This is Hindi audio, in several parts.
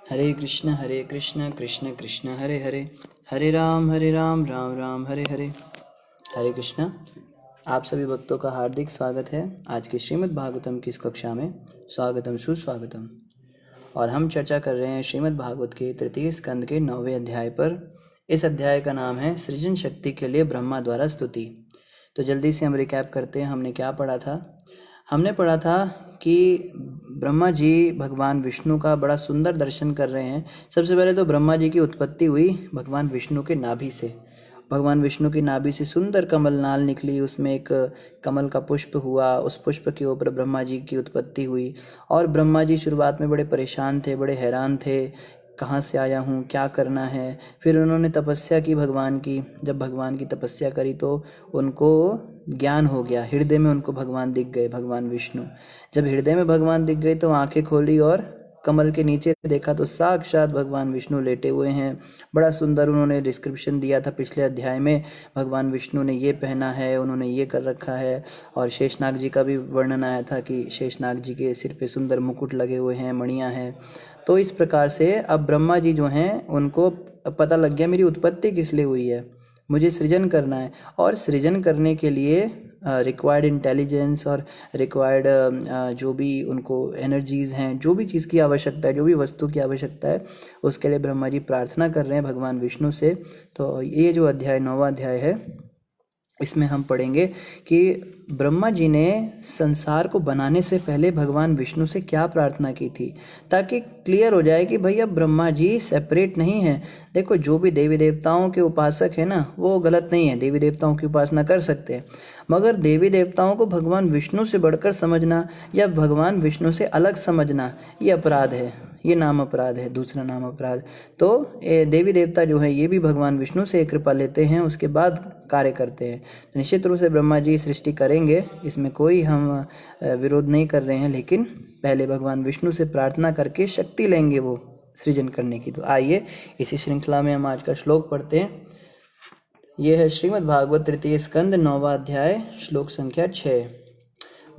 हरे कृष्ण कृष्ण कृष्ण हरे हरे, हरे राम राम राम हरे हरे। हरे कृष्ण। आप सभी भक्तों का हार्दिक स्वागत है आज की श्रीमद् भागवतम की इस कक्षा में। स्वागतम सुस्वागतम। और हम चर्चा कर रहे हैं श्रीमद् भागवत के तृतीय स्कंद के 9वें अध्याय पर। इस अध्याय का नाम है सृजन शक्ति के लिए ब्रह्मा द्वारा स्तुति। तो जल्दी से हम रिकैप करते हैं, हमने क्या पढ़ा था। हमने पढ़ा था कि ब्रह्मा जी भगवान विष्णु का बड़ा सुंदर दर्शन कर रहे हैं। सबसे पहले तो ब्रह्मा जी की उत्पत्ति हुई भगवान विष्णु के नाभि से। भगवान विष्णु की नाभि से सुंदर कमल नाल निकली, उसमें एक कमल का पुष्प हुआ, उस पुष्प के ऊपर ब्रह्मा जी की उत्पत्ति हुई। और ब्रह्मा जी शुरुआत में बड़े परेशान थे, बड़े हैरान थे, कहाँ से आया हूँ, क्या करना है। फिर उन्होंने तपस्या की भगवान की। जब भगवान की तपस्या करी तो उनको ज्ञान हो गया, हृदय में उनको भगवान दिख गए, भगवान विष्णु। जब हृदय में भगवान दिख गए तो आंखें खोली और कमल के नीचे देखा तो साक्षात भगवान विष्णु लेटे हुए हैं। बड़ा सुंदर उन्होंने डिस्क्रिप्शन दिया था पिछले अध्याय में। भगवान विष्णु ने ये पहना है, उन्होंने ये कर रखा है। और शेषनाग जी का भी वर्णन आया था कि शेषनाग जी के सिर पे सुंदर मुकुट लगे हुए हैं, मणियाँ हैं। तो इस प्रकार से अब ब्रह्मा जी जो हैं उनको पता लग गया मेरी उत्पत्ति किस लिए हुई है, मुझे सृजन करना है। और सृजन करने के लिए रिक्वायर्ड इंटेलिजेंस और रिक्वायर्ड जो भी उनको एनर्जीज़ हैं, जो भी चीज़ की आवश्यकता है, जो भी वस्तु की आवश्यकता है, उसके लिए ब्रह्मा जी प्रार्थना कर रहे हैं भगवान विष्णु से। तो ये जो अध्याय 9वां अध्याय है, इसमें हम पढ़ेंगे कि ब्रह्मा जी ने संसार को बनाने से पहले भगवान विष्णु से क्या प्रार्थना की थी, ताकि क्लियर हो जाए कि भैया ब्रह्मा जी सेपरेट नहीं है। देखो, जो भी देवी देवताओं के उपासक है ना, वो गलत नहीं है, देवी देवताओं की उपासना कर सकते हैं। मगर देवी देवताओं को भगवान विष्णु से बढ़कर समझना या भगवान विष्णु से अलग समझना, ये अपराध है, ये नाम अपराध है, दूसरा नाम अपराध। तो देवी देवता जो है ये भी भगवान विष्णु से कृपा लेते हैं, उसके बाद कार्य करते हैं। निश्चित रूप से ब्रह्मा जी सृष्टि करेंगे, इसमें कोई हम विरोध नहीं कर रहे हैं, लेकिन पहले भगवान विष्णु से प्रार्थना करके शक्ति लेंगे वो सृजन करने की। तो आइए इसी श्रृंखला में हम आज का श्लोक पढ़ते हैं। यह है श्रीमद् भागवत तृतीय स्कंद 9वां अध्याय, श्लोक संख्या 6।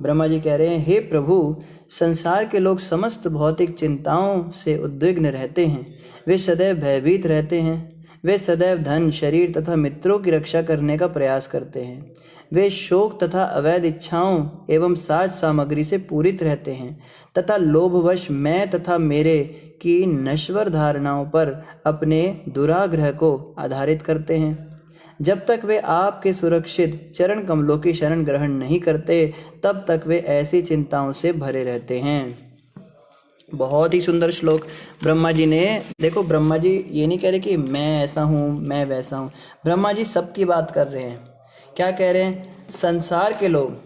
ब्रह्मा जी कह रहे हैं, हे प्रभु, संसार के लोग समस्त भौतिक चिंताओं से उद्विग्न रहते हैं, वे सदैव भयभीत रहते हैं, वे सदैव धन, शरीर तथा मित्रों की रक्षा करने का प्रयास करते हैं, वे शोक तथा अवैध इच्छाओं एवं साज सामग्री से पूरित रहते हैं तथा लोभवश मैं तथा मेरे की नश्वर धारणाओं पर अपने दुराग्रह को आधारित करते हैं। जब तक वे आपके सुरक्षित चरण कमलों की शरण ग्रहण नहीं करते, तब तक वे ऐसी चिंताओं से भरे रहते हैं। बहुत ही सुंदर श्लोक ब्रह्मा जी ने। देखो, ब्रह्मा जी ये नहीं कह रहे कि मैं ऐसा हूँ, मैं वैसा हूँ। ब्रह्मा जी सबकी बात कर रहे हैं। क्या कह रहे हैं? संसार के लोग।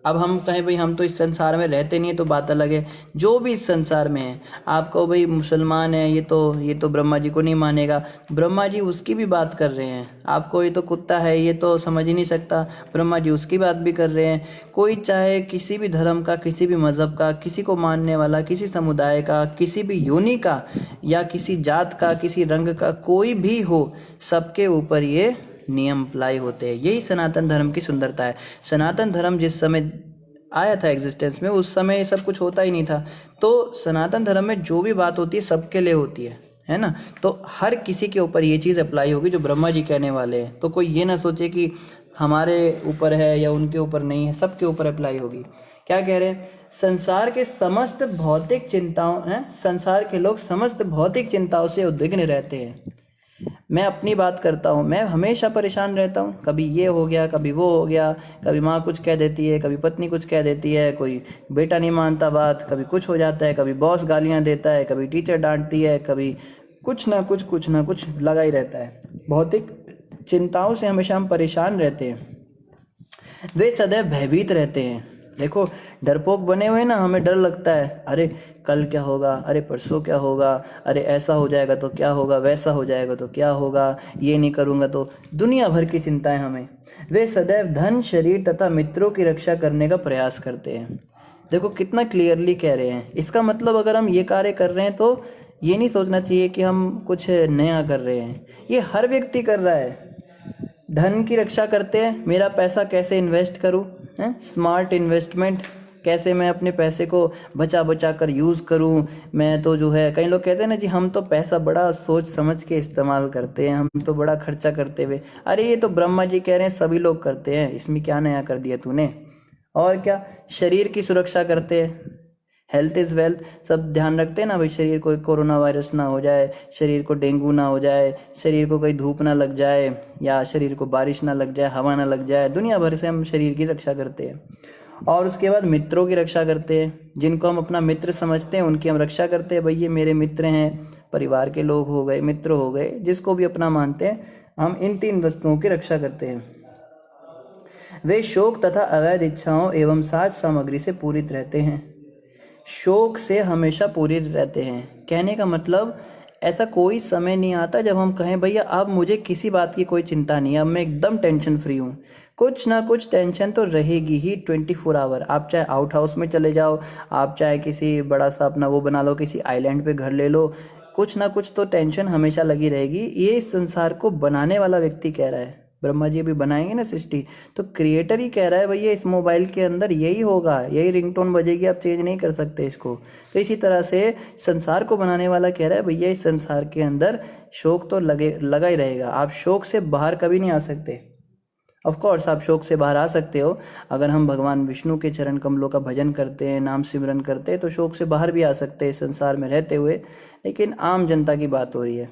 अब हम कहें भाई हम तो इस संसार में रहते नहीं है तो बात अलग है। जो भी इस संसार में है, आपको भाई मुसलमान है, ये तो ब्रह्मा जी को नहीं मानेगा, ब्रह्मा जी उसकी भी बात कर रहे हैं। आपको ये तो कुत्ता है, ये तो समझ ही नहीं सकता, ब्रह्मा जी उसकी बात भी कर रहे हैं। कोई चाहे किसी भी धर्म का, किसी भी मज़हब का, किसी को मानने वाला, किसी समुदाय का, किसी भी योनि का या किसी जात का, किसी रंग का, कोई भी हो, सबके ऊपर ये नियम अप्लाई होते हैं। यही सनातन धर्म की सुंदरता है। सनातन धर्म जिस समय आया था एग्जिस्टेंस में, उस समय ये सब कुछ होता ही नहीं था। तो सनातन धर्म में जो भी बात होती है सबके लिए होती है ना। तो हर किसी के ऊपर ये चीज़ अप्लाई होगी जो ब्रह्मा जी कहने वाले हैं। तो कोई ये ना सोचे कि हमारे ऊपर है या उनके ऊपर नहीं है, सबके ऊपर अप्लाई होगी। क्या कह रहे हैं? संसार के समस्त भौतिक चिंताओं हैं, संसार के लोग समस्त भौतिक चिंताओं से उद्विग्न रहते हैं। मैं अपनी बात करता हूँ, मैं हमेशा परेशान रहता हूँ। कभी ये हो गया, कभी वो हो गया, कभी माँ कुछ कह देती है, कभी पत्नी कुछ कह देती है, कोई बेटा नहीं मानता बात, कभी कुछ हो जाता है, कभी बॉस गालियाँ देता है, कभी टीचर डांटती है, कभी कुछ ना कुछ लगा ही रहता है। भौतिक चिंताओं से हमेशा हम परेशान रहते हैं। वे सदैव भयभीत रहते हैं। देखो, डरपोक बने हुए ना, हमें डर लगता है, अरे कल क्या होगा, अरे परसों क्या होगा, अरे ऐसा हो जाएगा तो क्या होगा, वैसा हो जाएगा तो क्या होगा, ये नहीं करूँगा तो, दुनिया भर की चिंताएं हमें। वे सदैव धन, शरीर तथा मित्रों की रक्षा करने का प्रयास करते हैं। देखो कितना क्लियरली कह रहे हैं। इसका मतलब अगर हम ये कार्य कर रहे हैं तो ये नहीं सोचना चाहिए कि हम कुछ नया कर रहे हैं, ये हर व्यक्ति कर रहा है। धन की रक्षा करते हैं, मेरा पैसा कैसे इन्वेस्ट करूं, स्मार्ट इन्वेस्टमेंट कैसे मैं अपने पैसे को बचा बचा कर यूज़ करूं। मैं तो जो है, कई लोग कहते हैं ना जी हम तो पैसा बड़ा सोच समझ के इस्तेमाल करते हैं, हम तो बड़ा खर्चा करते हुए। अरे ये तो ब्रह्मा जी कह रहे हैं सभी लोग करते हैं, इसमें क्या नया कर दिया तूने। और क्या, शरीर की सुरक्षा करते हैं, हेल्थ इज़ वेल्थ, सब ध्यान रखते हैं ना भाई, शरीर को कोरोना वायरस ना हो जाए, शरीर को डेंगू ना हो जाए, शरीर को कहीं धूप ना लग जाए, या शरीर को बारिश ना लग जाए, हवा ना लग जाए, दुनिया भर से हम शरीर की रक्षा करते हैं। और उसके बाद मित्रों की रक्षा करते हैं, जिनको हम अपना मित्र समझते हैं उनकी हम रक्षा करते हैं। भाई ये मेरे मित्र हैं, परिवार के लोग हो गए, मित्र हो गए, जिसको भी अपना मानते हैं, हम इन 3 वस्तुओं की रक्षा करते हैं। वे शोक तथा अवैध इच्छाओं एवं साज सामग्री से पूरित रहते हैं। शोक से हमेशा पूरे रहते हैं, कहने का मतलब ऐसा कोई समय नहीं आता जब हम कहें भैया अब मुझे किसी बात की कोई चिंता नहीं है, अब मैं एकदम टेंशन फ्री हूँ। कुछ ना कुछ टेंशन तो रहेगी ही 24 आवर। आप चाहे आउट हाउस में चले जाओ, आप चाहे किसी बड़ा सा अपना वो बना लो, किसी आइलैंड पे घर ले लो, कुछ ना कुछ तो टेंशन हमेशा लगी रहेगी। ये इस संसार को बनाने वाला व्यक्ति कह रहा है, ब्रह्मा जी अभी बनाएंगे ना सृष्टि, तो क्रिएटर ही कह रहा है भैया इस मोबाइल के अंदर यही होगा, यही रिंगटोन बजेगी, आप चेंज नहीं कर सकते इसको। तो इसी तरह से संसार को बनाने वाला कह रहा है भैया इस संसार के अंदर शोक तो लगा ही रहेगा, आप शोक से बाहर कभी नहीं आ सकते। ऑफ कोर्स आप शोक से बाहर आ सकते हो, अगर हम भगवान विष्णु के चरण कमलों का भजन करते हैं, नाम सिमरन करते हैं, तो शोक से बाहर भी आ सकते हैं संसार में रहते हुए, लेकिन आम जनता की बात हो रही है।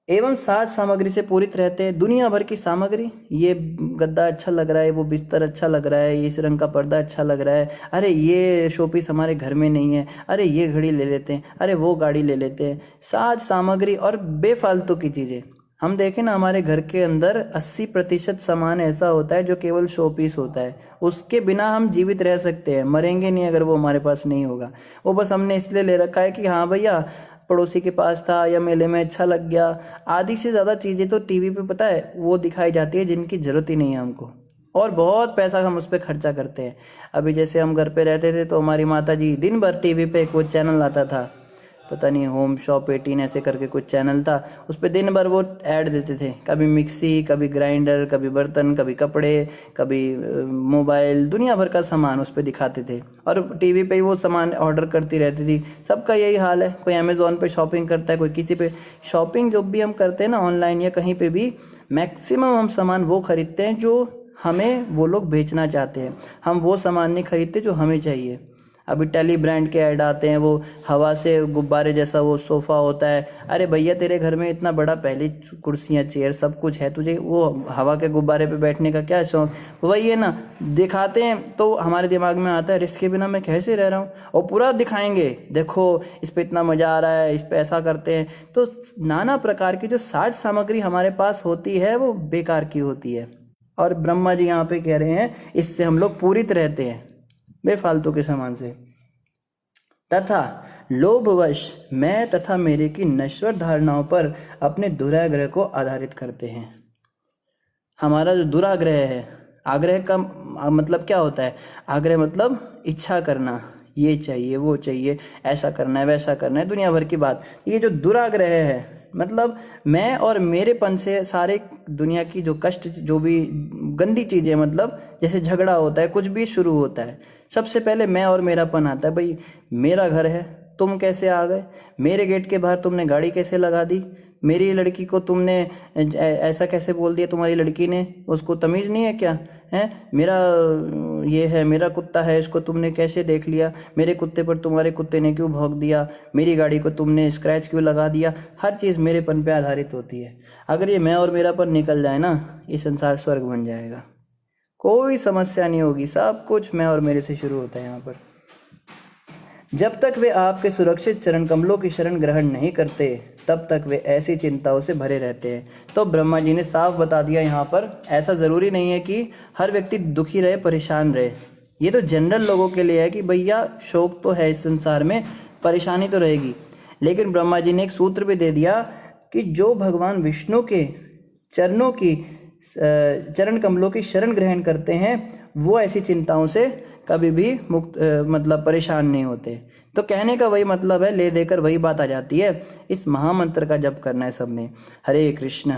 एवं साज सामग्री से पूरित रहते हैं, दुनिया भर की सामग्री, ये गद्दा अच्छा लग रहा है, वो बिस्तर अच्छा लग रहा है, इस रंग का पर्दा अच्छा लग रहा है, अरे ये शोपीस हमारे घर में नहीं है, अरे ये घड़ी ले लेते हैं, अरे वो गाड़ी ले लेते हैं। साज सामग्री और बेफालतू की चीज़ें, हम देखें ना हमारे घर के अंदर 80% सामान ऐसा होता है जो केवल शो पीस होता है, उसके बिना हम जीवित रह सकते हैं, मरेंगे नहीं अगर वो हमारे पास नहीं होगा। वो बस हमने इसलिए ले रखा है कि हाँ भैया पड़ोसी के पास था या मेले में अच्छा लग गया। आधी से ज़्यादा चीज़ें तो टीवी पे पता है वो दिखाई जाती है जिनकी ज़रूरत ही नहीं है हमको, और बहुत पैसा हम उस पर खर्चा करते हैं। अभी जैसे हम घर पे रहते थे तो हमारी माता जी दिन भर टीवी पे एक वो चैनल आता था, पता नहीं होम शॉप 18 ऐसे करके कुछ चैनल था, उस पर दिन भर वो ऐड देते थे, कभी मिक्सी, कभी ग्राइंडर, कभी बर्तन, कभी कपड़े, कभी मोबाइल, दुनिया भर का सामान उस पर दिखाते थे, और टीवी पे ही वो सामान ऑर्डर करती रहती थी। सबका यही हाल है, कोई अमेज़ॉन पे शॉपिंग करता है, कोई किसी पे शॉपिंग। जो भी हम करते हैं ना ऑनलाइन या कहीं पे भी, मैक्सिमम हम सामान वो खरीदते हैं जो हमें वो लोग बेचना चाहते हैं, हम वो सामान नहीं खरीदते जो हमें चाहिए। अभी टेली ब्रांड के ऐड आते हैं, वो हवा से गुब्बारे जैसा वो सोफ़ा होता है, अरे भैया तेरे घर में इतना बड़ा पहले कुर्सियाँ चेयर सब कुछ है, तुझे वो हवा के गुब्बारे पे बैठने का क्या शौक। वही है ना, दिखाते हैं तो हमारे दिमाग में आता है इसके बिना मैं कैसे रह रहा हूँ, और पूरा दिखाएंगे देखो इस पर इतना मज़ा आ रहा है, इस पर ऐसा करते हैं। तो नाना प्रकार की जो साज सामग्री हमारे पास होती है वो बेकार की होती है, और ब्रह्मा जी यहाँ पे कह रहे हैं इससे हम लोग पूरित रहते हैं, बेफालतू के सामान से। तथा लोभवश मैं तथा मेरे की नश्वर धारणाओं पर अपने दुराग्रह को आधारित करते हैं। हमारा जो दुराग्रह है, आग्रह का मतलब क्या होता है, आग्रह मतलब इच्छा करना, ये चाहिए वो चाहिए, ऐसा करना है वैसा करना है, दुनिया भर की बात। ये जो दुराग्रह है मतलब मैं और मेरेपन से सारे दुनिया की जो कष्ट, जो भी गंदी चीज़ें, मतलब जैसे झगड़ा होता है, कुछ भी शुरू होता है, सबसे पहले मैं और मेरापन आता है। भाई मेरा घर है, तुम कैसे आ गए, मेरे गेट के बाहर तुमने गाड़ी कैसे लगा दी, मेरी लड़की को तुमने ऐसा कैसे बोल दिया, तुम्हारी लड़की ने, उसको तमीज़ नहीं है क्या है, मेरा ये है, मेरा कुत्ता है, इसको तुमने कैसे देख लिया, मेरे कुत्ते पर तुम्हारे कुत्ते ने क्यों भौंक दिया, मेरी गाड़ी को तुमने स्क्रैच क्यों लगा दिया। हर चीज़ मेरेपन पे आधारित होती है। अगर ये मैं और मेरापन निकल जाए ना, ये संसार स्वर्ग बन जाएगा, कोई समस्या नहीं होगी, सब कुछ मैं और मेरे से शुरू होता है यहाँ पर। जब तक वे आपके सुरक्षित चरण कमलों की शरण ग्रहण नहीं करते तब तक वे ऐसी चिंताओं से भरे रहते हैं। तो ब्रह्मा जी ने साफ बता दिया यहाँ पर, ऐसा ज़रूरी नहीं है कि हर व्यक्ति दुखी रहे, परेशान रहे, ये तो जनरल लोगों के लिए है कि भैया शोक तो है इस संसार में, परेशानी तो रहेगी। लेकिन ब्रह्मा जी ने एक सूत्र भी दे दिया कि जो भगवान विष्णु के चरणों की चरण कमलों की शरण ग्रहण करते हैं वो ऐसी चिंताओं से कभी भी मुक्त मतलब परेशान नहीं होते। तो कहने का वही मतलब है, ले देकर वही बात आ जाती है। इस महामंत्र का जप करना है सबने, हरे कृष्ण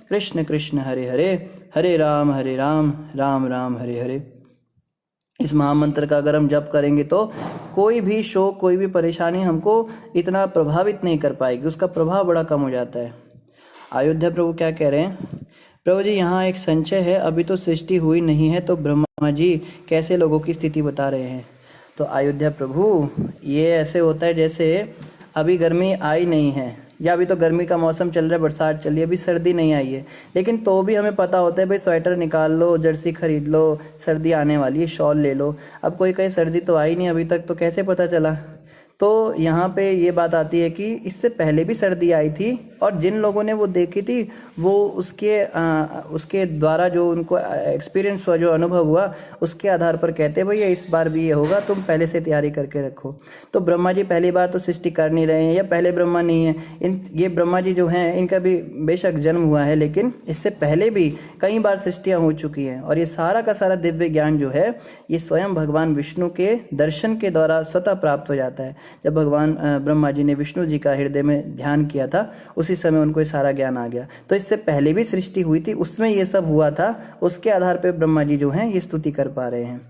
कृष्ण कृष्ण हरे हरे, हरे राम राम राम हरे हरे। इस महामंत्र का अगर हम जप करेंगे तो कोई भी शोक, कोई भी परेशानी हमको इतना प्रभावित नहीं कर पाएगी, उसका प्रभाव बड़ा कम हो जाता है। अयोध्या प्रभु क्या कह रहे हैं? प्रभु जी यहाँ एक संशय है, अभी तो सृष्टि हुई नहीं है, तो ब्रह्मा जी कैसे लोगों की स्थिति बता रहे हैं? तो अयोध्या प्रभु, ये ऐसे होता है जैसे अभी गर्मी आई नहीं है, या अभी तो गर्मी का मौसम चल रहा है, बरसात चल रही है, अभी सर्दी नहीं आई है, लेकिन तो भी हमें पता होता है भाई स्वेटर निकाल लो, जर्सी खरीद लो, सर्दी आने वाली है, शॉल ले लो। अब कोई कहे सर्दी तो आई नहीं अभी तक, तो कैसे पता चला? तो यहाँ पे ये बात आती है कि इससे पहले भी सर्दी आई थी, और जिन लोगों ने वो देखी थी वो उसके द्वारा जो उनको एक्सपीरियंस हुआ, जो अनुभव हुआ, उसके आधार पर कहते हैं भैया इस बार भी ये होगा, तुम पहले से तैयारी करके रखो। तो ब्रह्मा जी पहली बार तो सृष्टि कर नहीं रहे हैं, या पहले ब्रह्मा नहीं है। ये ब्रह्मा जी जो हैं इनका भी बेशक जन्म हुआ है, लेकिन इससे पहले भी कई बार सृष्टियाँ हो चुकी हैं, और ये सारा का सारा दिव्य ज्ञान जो है ये स्वयं भगवान विष्णु के दर्शन के द्वारा स्वतः प्राप्त हो जाता है। जब भगवान ब्रह्मा जी ने विष्णु जी का हृदय में ध्यान किया था, उसी समय उनको ये सारा ज्ञान आ गया। तो इससे पहले भी सृष्टि हुई थी, उसमें ये सब हुआ था, उसके आधार पर ब्रह्मा जी जो हैं ये स्तुति कर पा रहे हैं।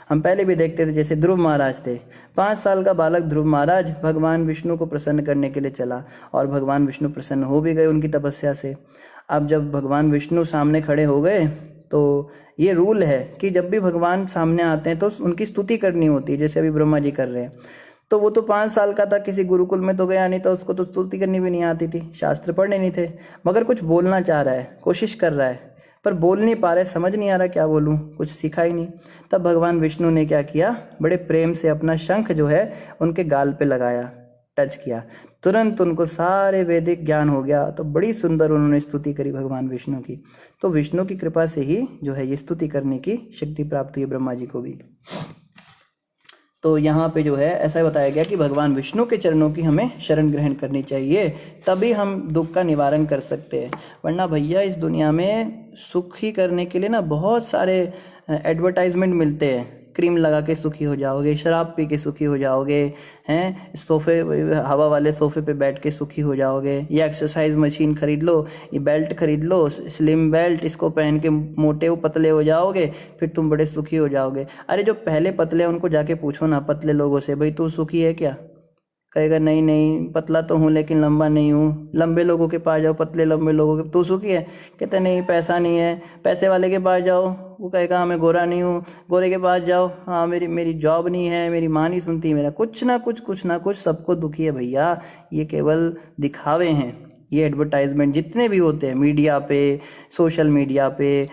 हम पहले भी देखते थे, जैसे ध्रुव महाराज थे, 5 साल का बालक ध्रुव महाराज भगवान विष्णु को प्रसन्न करने के लिए चला, और भगवान विष्णु प्रसन्न हो भी गए उनकी तपस्या से। अब जब भगवान विष्णु सामने खड़े हो गए, तो ये रूल है कि जब भी भगवान सामने आते हैं तो उनकी स्तुति करनी होती है, जैसे अभी ब्रह्मा जी कर रहे हैं। तो वो तो 5 साल का था, किसी गुरुकुल में तो गया नहीं था, उसको तो स्तुति करनी भी नहीं आती थी, शास्त्र पढ़ने नहीं थे, मगर कुछ बोलना चाह रहा है, कोशिश कर रहा है, पर बोल नहीं पा रहे, समझ नहीं आ रहा क्या बोलूं, कुछ सीखा ही नहीं। तब भगवान विष्णु ने क्या किया, बड़े प्रेम से अपना शंख जो है उनके गाल पे लगाया, टच किया, तुरंत उनको सारे वैदिक ज्ञान हो गया। तो बड़ी सुंदर उन्होंने स्तुति करी भगवान विष्णु की। तो विष्णु की कृपा से ही जो है ये स्तुति करने की शक्ति प्राप्त हुई ब्रह्मा जी को भी। तो यहाँ पे जो है ऐसा बताया गया कि भगवान विष्णु के चरणों की हमें शरण ग्रहण करनी चाहिए, तभी हम दुख का निवारण कर सकते हैं। वरना भैया इस दुनिया में सुखी करने के लिए ना बहुत सारे एडवर्टाइजमेंट मिलते हैं, क्रीम लगा के सुखी हो जाओगे, शराब पी के सुखी हो जाओगे, हैं सोफे, हवा वाले सोफे पे बैठ के सुखी हो जाओगे, या एक्सरसाइज मशीन खरीद लो, ये बेल्ट खरीद लो, स्लिम बेल्ट, इसको पहन के मोटे पतले हो जाओगे, फिर तुम बड़े सुखी हो जाओगे। अरे जो पहले पतले हैं उनको जाके पूछो ना, पतले लोगों से, भाई तू सुखी है क्या? कहेगा नहीं नहीं, पतला तो हूँ लेकिन लंबा नहीं हूँ। लंबे लोगों के पास जाओ, पतले लंबे लोगों के, तू सुखी है? कहते नहीं पैसा नहीं है। पैसे वाले के पास जाओ, वो कहेगा हाँ मैं गोरा नहीं हूँ। गोरे के पास जाओ, हाँ मेरी जॉब नहीं है, मेरी माँ नहीं सुनती, मेरा कुछ ना कुछ सबको दुखी है भैया। ये केवल दिखावे हैं, ये एडवर्टाइजमेंट जितने भी होते हैं मीडिया पे, सोशल मीडिया पे,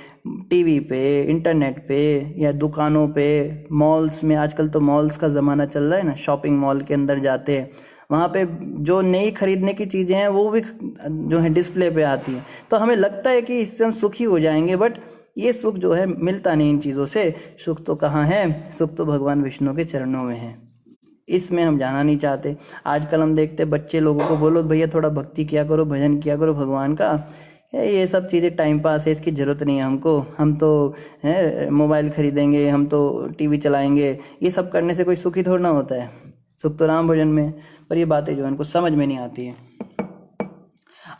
टीवी पे, इंटरनेट पे, या दुकानों पे, मॉल्स में, आजकल तो मॉल्स का ज़माना चल रहा है ना, शॉपिंग मॉल के अंदर जाते हैं, वहाँ पे जो नई खरीदने की चीज़ें हैं वो भी जो है डिस्प्ले पे आती हैं। तो हमें लगता है कि इससे हम सुखी हो जाएंगे, बट ये सुख जो है मिलता नहीं इन चीज़ों से। सुख तो कहाँ है? सुख तो भगवान विष्णु के चरणों में है, इसमें हम जाना नहीं चाहते। आजकल हम देखते बच्चे लोगों को बोलो भैया थोड़ा भक्ति किया करो, भजन किया करो भगवान का, ये सब चीज़ें टाइम पास है, इसकी ज़रूरत नहीं है हमको, हम तो है मोबाइल ख़रीदेंगे, हम तो टीवी चलाएंगे। ये सब करने से कोई सुखी थोड़ा ना होता है, सुख तो राम भजन में। पर ये बातें जो है इनको समझ में नहीं आती हैं।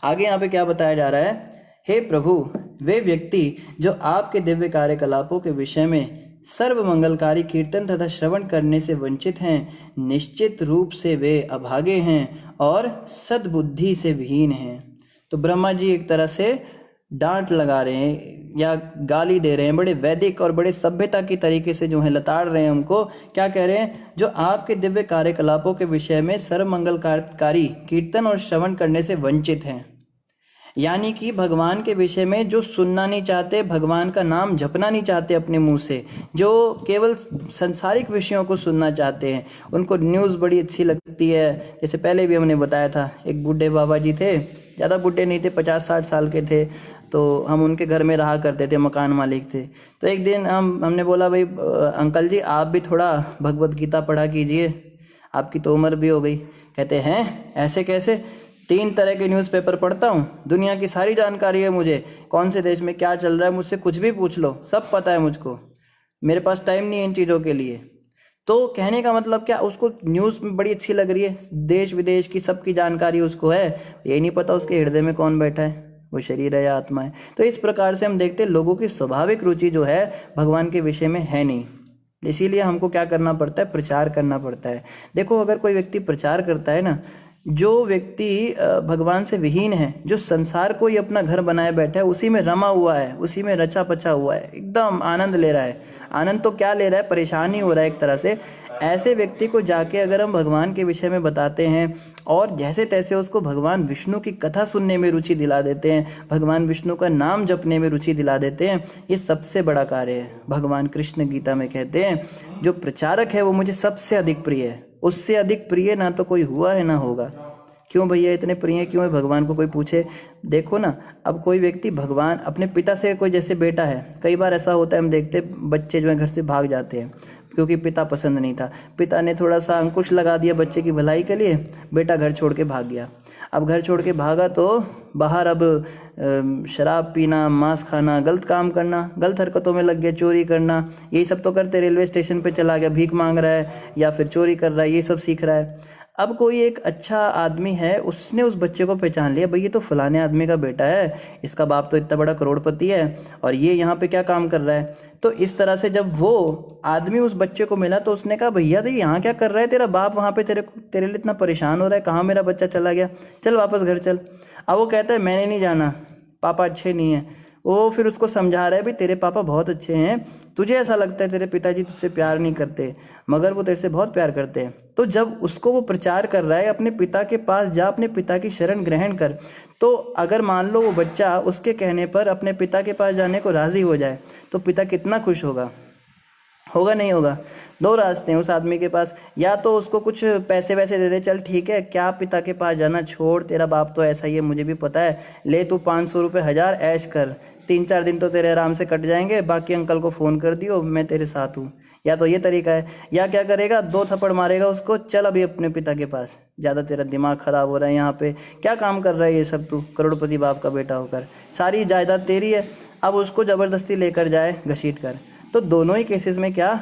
आगे यहाँ पे क्या बताया जा रहा है? हे प्रभु, वे व्यक्ति जो आपके दिव्य कार्यकलापों के विषय में सर्व मंगलकारी कीर्तन तथा श्रवण करने से वंचित हैं, निश्चित रूप से वे अभागे हैं और सद्बुद्धि से विहीन हैं। तो ब्रह्मा जी एक तरह से डांट लगा रहे हैं या गाली दे रहे हैं, बड़े वैदिक और बड़े सभ्यता की तरीके से जो है लताड़ रहे हैं हमको। क्या कह रहे हैं? जो आपके दिव्य कार्यकलापों के विषय में सर्व मंगलकारी कीर्तन और श्रवण करने से वंचित हैं, यानी कि भगवान के विषय में जो सुनना नहीं चाहते, भगवान का नाम जपना नहीं चाहते अपने मुंह से, जो केवल संसारिक विषयों को सुनना चाहते हैं, उनको न्यूज़ बड़ी अच्छी लगती है। जैसे पहले भी हमने बताया था, एक बूढ़े बाबा जी थे, ज़्यादा बूढ़े नहीं थे, 50-60 साल के थे, तो हम उनके घर में रहा करते थे, मकान मालिक थे। तो एक दिन हमने बोला भाई अंकल जी आप भी थोड़ा भगवत गीता पढ़ा कीजिए, आपकी तो उम्र भी हो गई। कहते हैं ऐसे कैसे? 3 तरह के न्यूज़पेपर पढ़ता हूँ, दुनिया की सारी जानकारी है मुझे, कौन से देश में क्या चल रहा है मुझसे कुछ भी पूछ लो, सब पता है मुझको, मेरे पास टाइम नहीं है इन चीज़ों के लिए। तो कहने का मतलब क्या, उसको न्यूज़ में बड़ी अच्छी लग रही है, देश विदेश की सबकी जानकारी उसको है, ये नहीं पता उसके हृदय में कौन बैठा है, वो शरीर है या आत्मा है। तो इस प्रकार से हम देखते हैं लोगों की स्वाभाविक रुचि जो है भगवान के विषय में है नहीं। इसीलिए हमको क्या करना पड़ता है, प्रचार करना पड़ता है। देखो अगर कोई व्यक्ति प्रचार करता है ना, जो व्यक्ति भगवान से विहीन है, जो संसार को ही अपना घर बनाए बैठा है, उसी में रमा हुआ है, उसी में रचा पचा हुआ है, एकदम आनंद ले रहा है। आनंद तो क्या ले रहा है, परेशान ही हो रहा है एक तरह से। ऐसे व्यक्ति को जाके अगर हम भगवान के विषय में बताते हैं और जैसे तैसे उसको भगवान विष्णु की कथा सुनने में रुचि दिला देते हैं, भगवान विष्णु का नाम जपने में रुचि दिला देते हैं, ये सबसे बड़ा कार्य है। भगवान कृष्ण गीता में कहते हैं, जो प्रचारक है वो मुझे सबसे अधिक प्रिय है, उससे अधिक प्रिय ना तो कोई हुआ है ना होगा। क्यों भैया इतने प्रिय क्यों है भगवान को? कोई पूछे। देखो ना, अब कोई व्यक्ति भगवान अपने पिता से, कोई जैसे बेटा है, कई बार ऐसा होता है हम देखते बच्चे जो है घर से भाग जाते हैं क्योंकि पिता पसंद नहीं था। पिता ने थोड़ा सा अंकुश लगा दिया बच्चे की भलाई के लिए, बेटा घर छोड़ के भाग गया। अब घर छोड़ के भागा तो बाहर अब शराब पीना, मांस खाना, गलत काम करना, गलत हरकतों में लग गया, चोरी करना, यही सब तो करते। रेलवे स्टेशन पे चला गया, भीख मांग रहा है या फिर चोरी कर रहा है, ये सब सीख रहा है। अब कोई एक अच्छा आदमी है, उसने उस बच्चे को पहचान लिया, भाई ये तो फलाने आदमी का बेटा है, इसका बाप तो इतना बड़ा करोड़पति है और ये यहाँ पे क्या काम कर रहा है। तो इस तरह से जब वो आदमी उस बच्चे को मिला तो उसने कहा, भैया तो यहाँ क्या कर रहा है, तेरा बाप वहाँ पे तेरे लिए इतना परेशान हो रहा है, कहाँ मेरा बच्चा चला गया, चल वापस घर चल। अब वो कहता है मैंने नहीं जाना, पापा अच्छे नहीं हैं। वो फिर उसको समझा रहा है, भाई तेरे पापा बहुत अच्छे हैं, तुझे ऐसा लगता है तेरे पिताजी तुझसे प्यार नहीं करते, मगर वो तेरे से बहुत प्यार करते हैं। तो जब उसको वो प्रचार कर रहा है, अपने पिता के पास जा, अपने पिता की शरण ग्रहण कर। तो अगर मान लो वो बच्चा उसके कहने पर अपने पिता के पास जाने को राज़ी हो जाए तो पिता कितना खुश होगा, होगा नहीं होगा? दो रास्ते हैं उस आदमी के पास, या तो उसको कुछ पैसे वैसे दे दे, चल ठीक है क्या पिता के पास जाना, छोड़, तेरा बाप तो ऐसा ही है, मुझे भी पता है, ले तू 500 रुपये 1000 ऐश कर, 3-4 दिन तो तेरे आराम से कट जाएंगे, बाकी अंकल को फ़ोन कर दियो, मैं तेरे साथ हूँ। या तो ये तरीका है, या क्या करेगा, 2 थप्पड़ मारेगा उसको, चल अभी अपने पिता के पास, ज़्यादा तेरा दिमाग ख़राब हो रहा है, यहाँ पे क्या काम कर रहा है ये सब, तू करोड़पति बाप का बेटा होकर, सारी जायदाद तेरी है। अब उसको ज़बरदस्ती लेकर जाए घसीट कर। तो दोनों ही केसेस में क्या,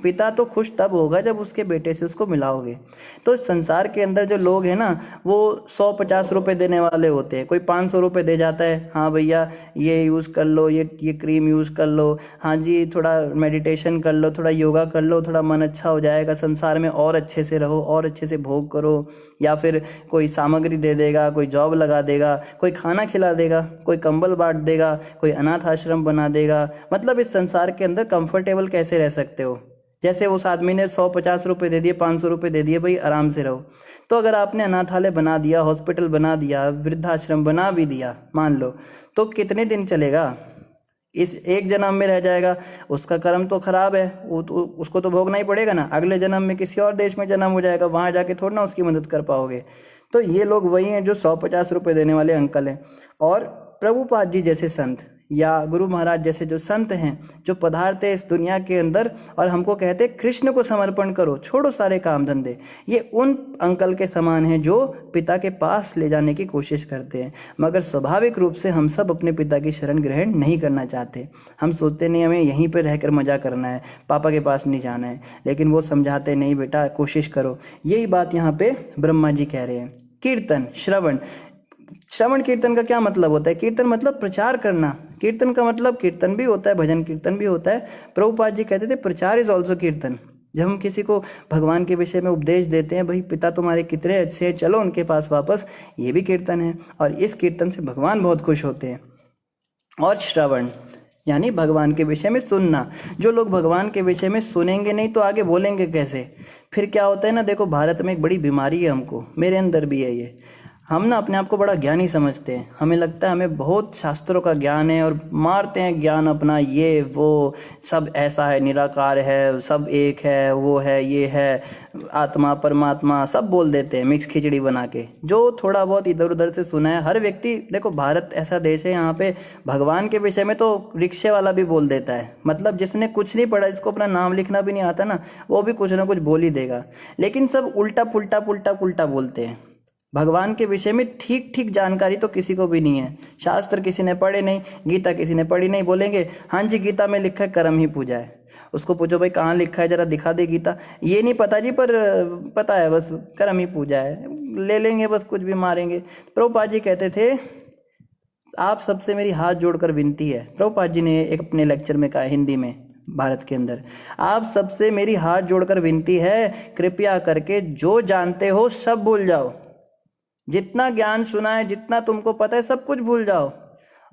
पिता तो खुश तब होगा जब उसके बेटे से उसको मिलाओगे। तो इस संसार के अंदर जो लोग हैं ना, वो 100-50 रुपये देने वाले होते हैं। कोई 500 रुपये दे जाता है, हाँ भैया ये यूज़ कर लो, ये क्रीम यूज़ कर लो, हाँ जी थोड़ा मेडिटेशन कर लो, थोड़ा योगा कर लो, थोड़ा मन अच्छा हो जाएगा, संसार में और अच्छे से रहो, और अच्छे से भोग करो। या फिर कोई सामग्री दे देगा, कोई जॉब लगा देगा, कोई खाना खिला देगा, कोई कंबल बांट देगा, कोई अनाथ आश्रम बना देगा। मतलब इस संसार के अंदर कंफर्टेबल कैसे रह सकते हो। जैसे उस आदमी ने 150 रुपये दे दिए, 500 रुपये दे दिए, भाई आराम से रहो। तो अगर आपने अनाथालय बना दिया, हॉस्पिटल बना दिया, वृद्धाश्रम बना भी दिया मान लो, तो कितने दिन चलेगा? इस एक जन्म में रह जाएगा, उसका कर्म तो खराब है, उसको तो भोगना ही पड़ेगा ना। अगले जन्म में किसी और देश में जन्म हो जाएगा, वहाँ जाके थोड़ा ना उसकी मदद कर पाओगे। तो ये लोग वही हैं जो 150 रुपये देने वाले अंकल हैं। और प्रभुपाद जी जैसे संत या गुरु महाराज जैसे जो संत हैं, जो पधारते इस दुनिया के अंदर और हमको कहते कृष्ण को समर्पण करो, छोड़ो सारे काम धंधे, ये उन अंकल के समान हैं जो पिता के पास ले जाने की कोशिश करते हैं। मगर स्वाभाविक रूप से हम सब अपने पिता की शरण ग्रहण नहीं करना चाहते। हम सोचते नहीं हमें यहीं पर रहकर मज़ा करना है, पापा के पास नहीं जाना है। लेकिन वो समझाते नहीं बेटा कोशिश करो। यही बात यहाँ पे ब्रह्मा जी कह रहे हैं। कीर्तन, श्रवण कीर्तन का क्या मतलब होता है? कीर्तन मतलब प्रचार करना। कीर्तन का मतलब कीर्तन भी होता है, भजन कीर्तन भी होता है। प्रभुपाद जी कहते थे प्रचार इज ऑल्सो कीर्तन। जब हम किसी को भगवान के विषय में उपदेश देते हैं, भाई पिता तुम्हारे कितने अच्छे हैं, चलो उनके पास वापस, ये भी कीर्तन है। और इस कीर्तन से भगवान बहुत खुश होते हैं। और श्रवण यानी भगवान के विषय में सुनना। जो लोग भगवान के विषय में सुनेंगे नहीं तो आगे बोलेंगे कैसे? फिर क्या होता है ना, देखो भारत में एक बड़ी बीमारी है, हमको, मेरे अंदर भी है ये। हम ना अपने आप को बड़ा ज्ञानी समझते हैं, हमें लगता है हमें बहुत शास्त्रों का ज्ञान है और मारते हैं ज्ञान अपना, ये वो सब ऐसा है, निराकार है, सब एक है, वो है, ये है, आत्मा परमात्मा सब बोल देते हैं मिक्स खिचड़ी बना के। जो थोड़ा बहुत इधर उधर से सुना है हर व्यक्ति, देखो भारत ऐसा देश है, यहाँ पे भगवान के विषय में तो रिक्शे वाला भी बोल देता है। मतलब जिसने कुछ नहीं पढ़ा, जिसको अपना नाम लिखना भी नहीं आता ना, वो भी कुछ ना कुछ बोल ही देगा। लेकिन सब उल्टा पुल्टा बोलते हैं। भगवान के विषय में ठीक जानकारी तो किसी को भी नहीं है। शास्त्र किसी ने पढ़े नहीं, गीता किसी ने पढ़ी नहीं, बोलेंगे हाँ जी गीता में लिखा है कर्म ही पूजा है। उसको पूछो भाई कहाँ लिखा है, जरा दिखा दे गीता। ये नहीं पता जी, पर पता है बस कर्म ही पूजा है, ले लेंगे बस, कुछ भी मारेंगे। प्रभुपाद जी कहते थे आप सबसे मेरी हाथ जोड़कर विनती है। प्रभुपाद जी ने एक अपने लेक्चर में कहा हिंदी में, भारत के अंदर। आप सबसे मेरी हाथ जोड़कर विनती है, कृपया करके जो जानते हो सब भूल जाओ, जितना ज्ञान सुना है, जितना तुमको पता है, सब कुछ भूल जाओ,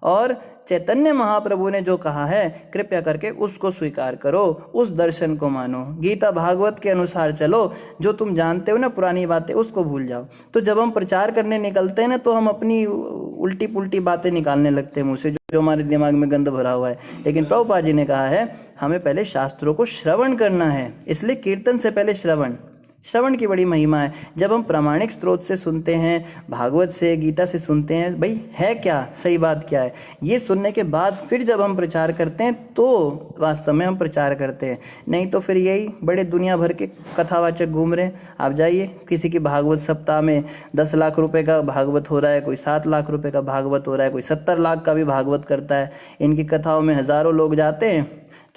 और चैतन्य महाप्रभु ने जो कहा है कृपया करके उसको स्वीकार करो, उस दर्शन को मानो, गीता भागवत के अनुसार चलो, जो तुम जानते हो ना पुरानी बातें उसको भूल जाओ। तो जब हम प्रचार करने निकलते हैं ना, तो हम अपनी उल्टी पुल्टी बातें निकालने लगते हैं मुँह से, जो हमारे दिमाग में गंद भरा हुआ है। लेकिन प्रभुपाद जी ने कहा है हमें पहले शास्त्रों को श्रवण करना है, इसलिए कीर्तन से पहले श्रवण की बड़ी महिमा है। जब हम प्रामाणिक स्रोत से सुनते हैं, भागवत से, गीता से सुनते हैं, भाई है क्या, सही बात क्या है, ये सुनने के बाद फिर जब हम प्रचार करते हैं तो वास्तव में हम प्रचार करते हैं। नहीं तो फिर यही बड़े दुनिया भर के कथावाचक घूम रहे हैं। आप जाइए, किसी की भागवत सप्ताह में 10 लाख रुपए का भागवत हो रहा है, कोई 7 लाख रुपए का भागवत हो रहा है, कोई 70 लाख का भी भागवत करता है। इनकी कथाओं में हज़ारों लोग जाते हैं,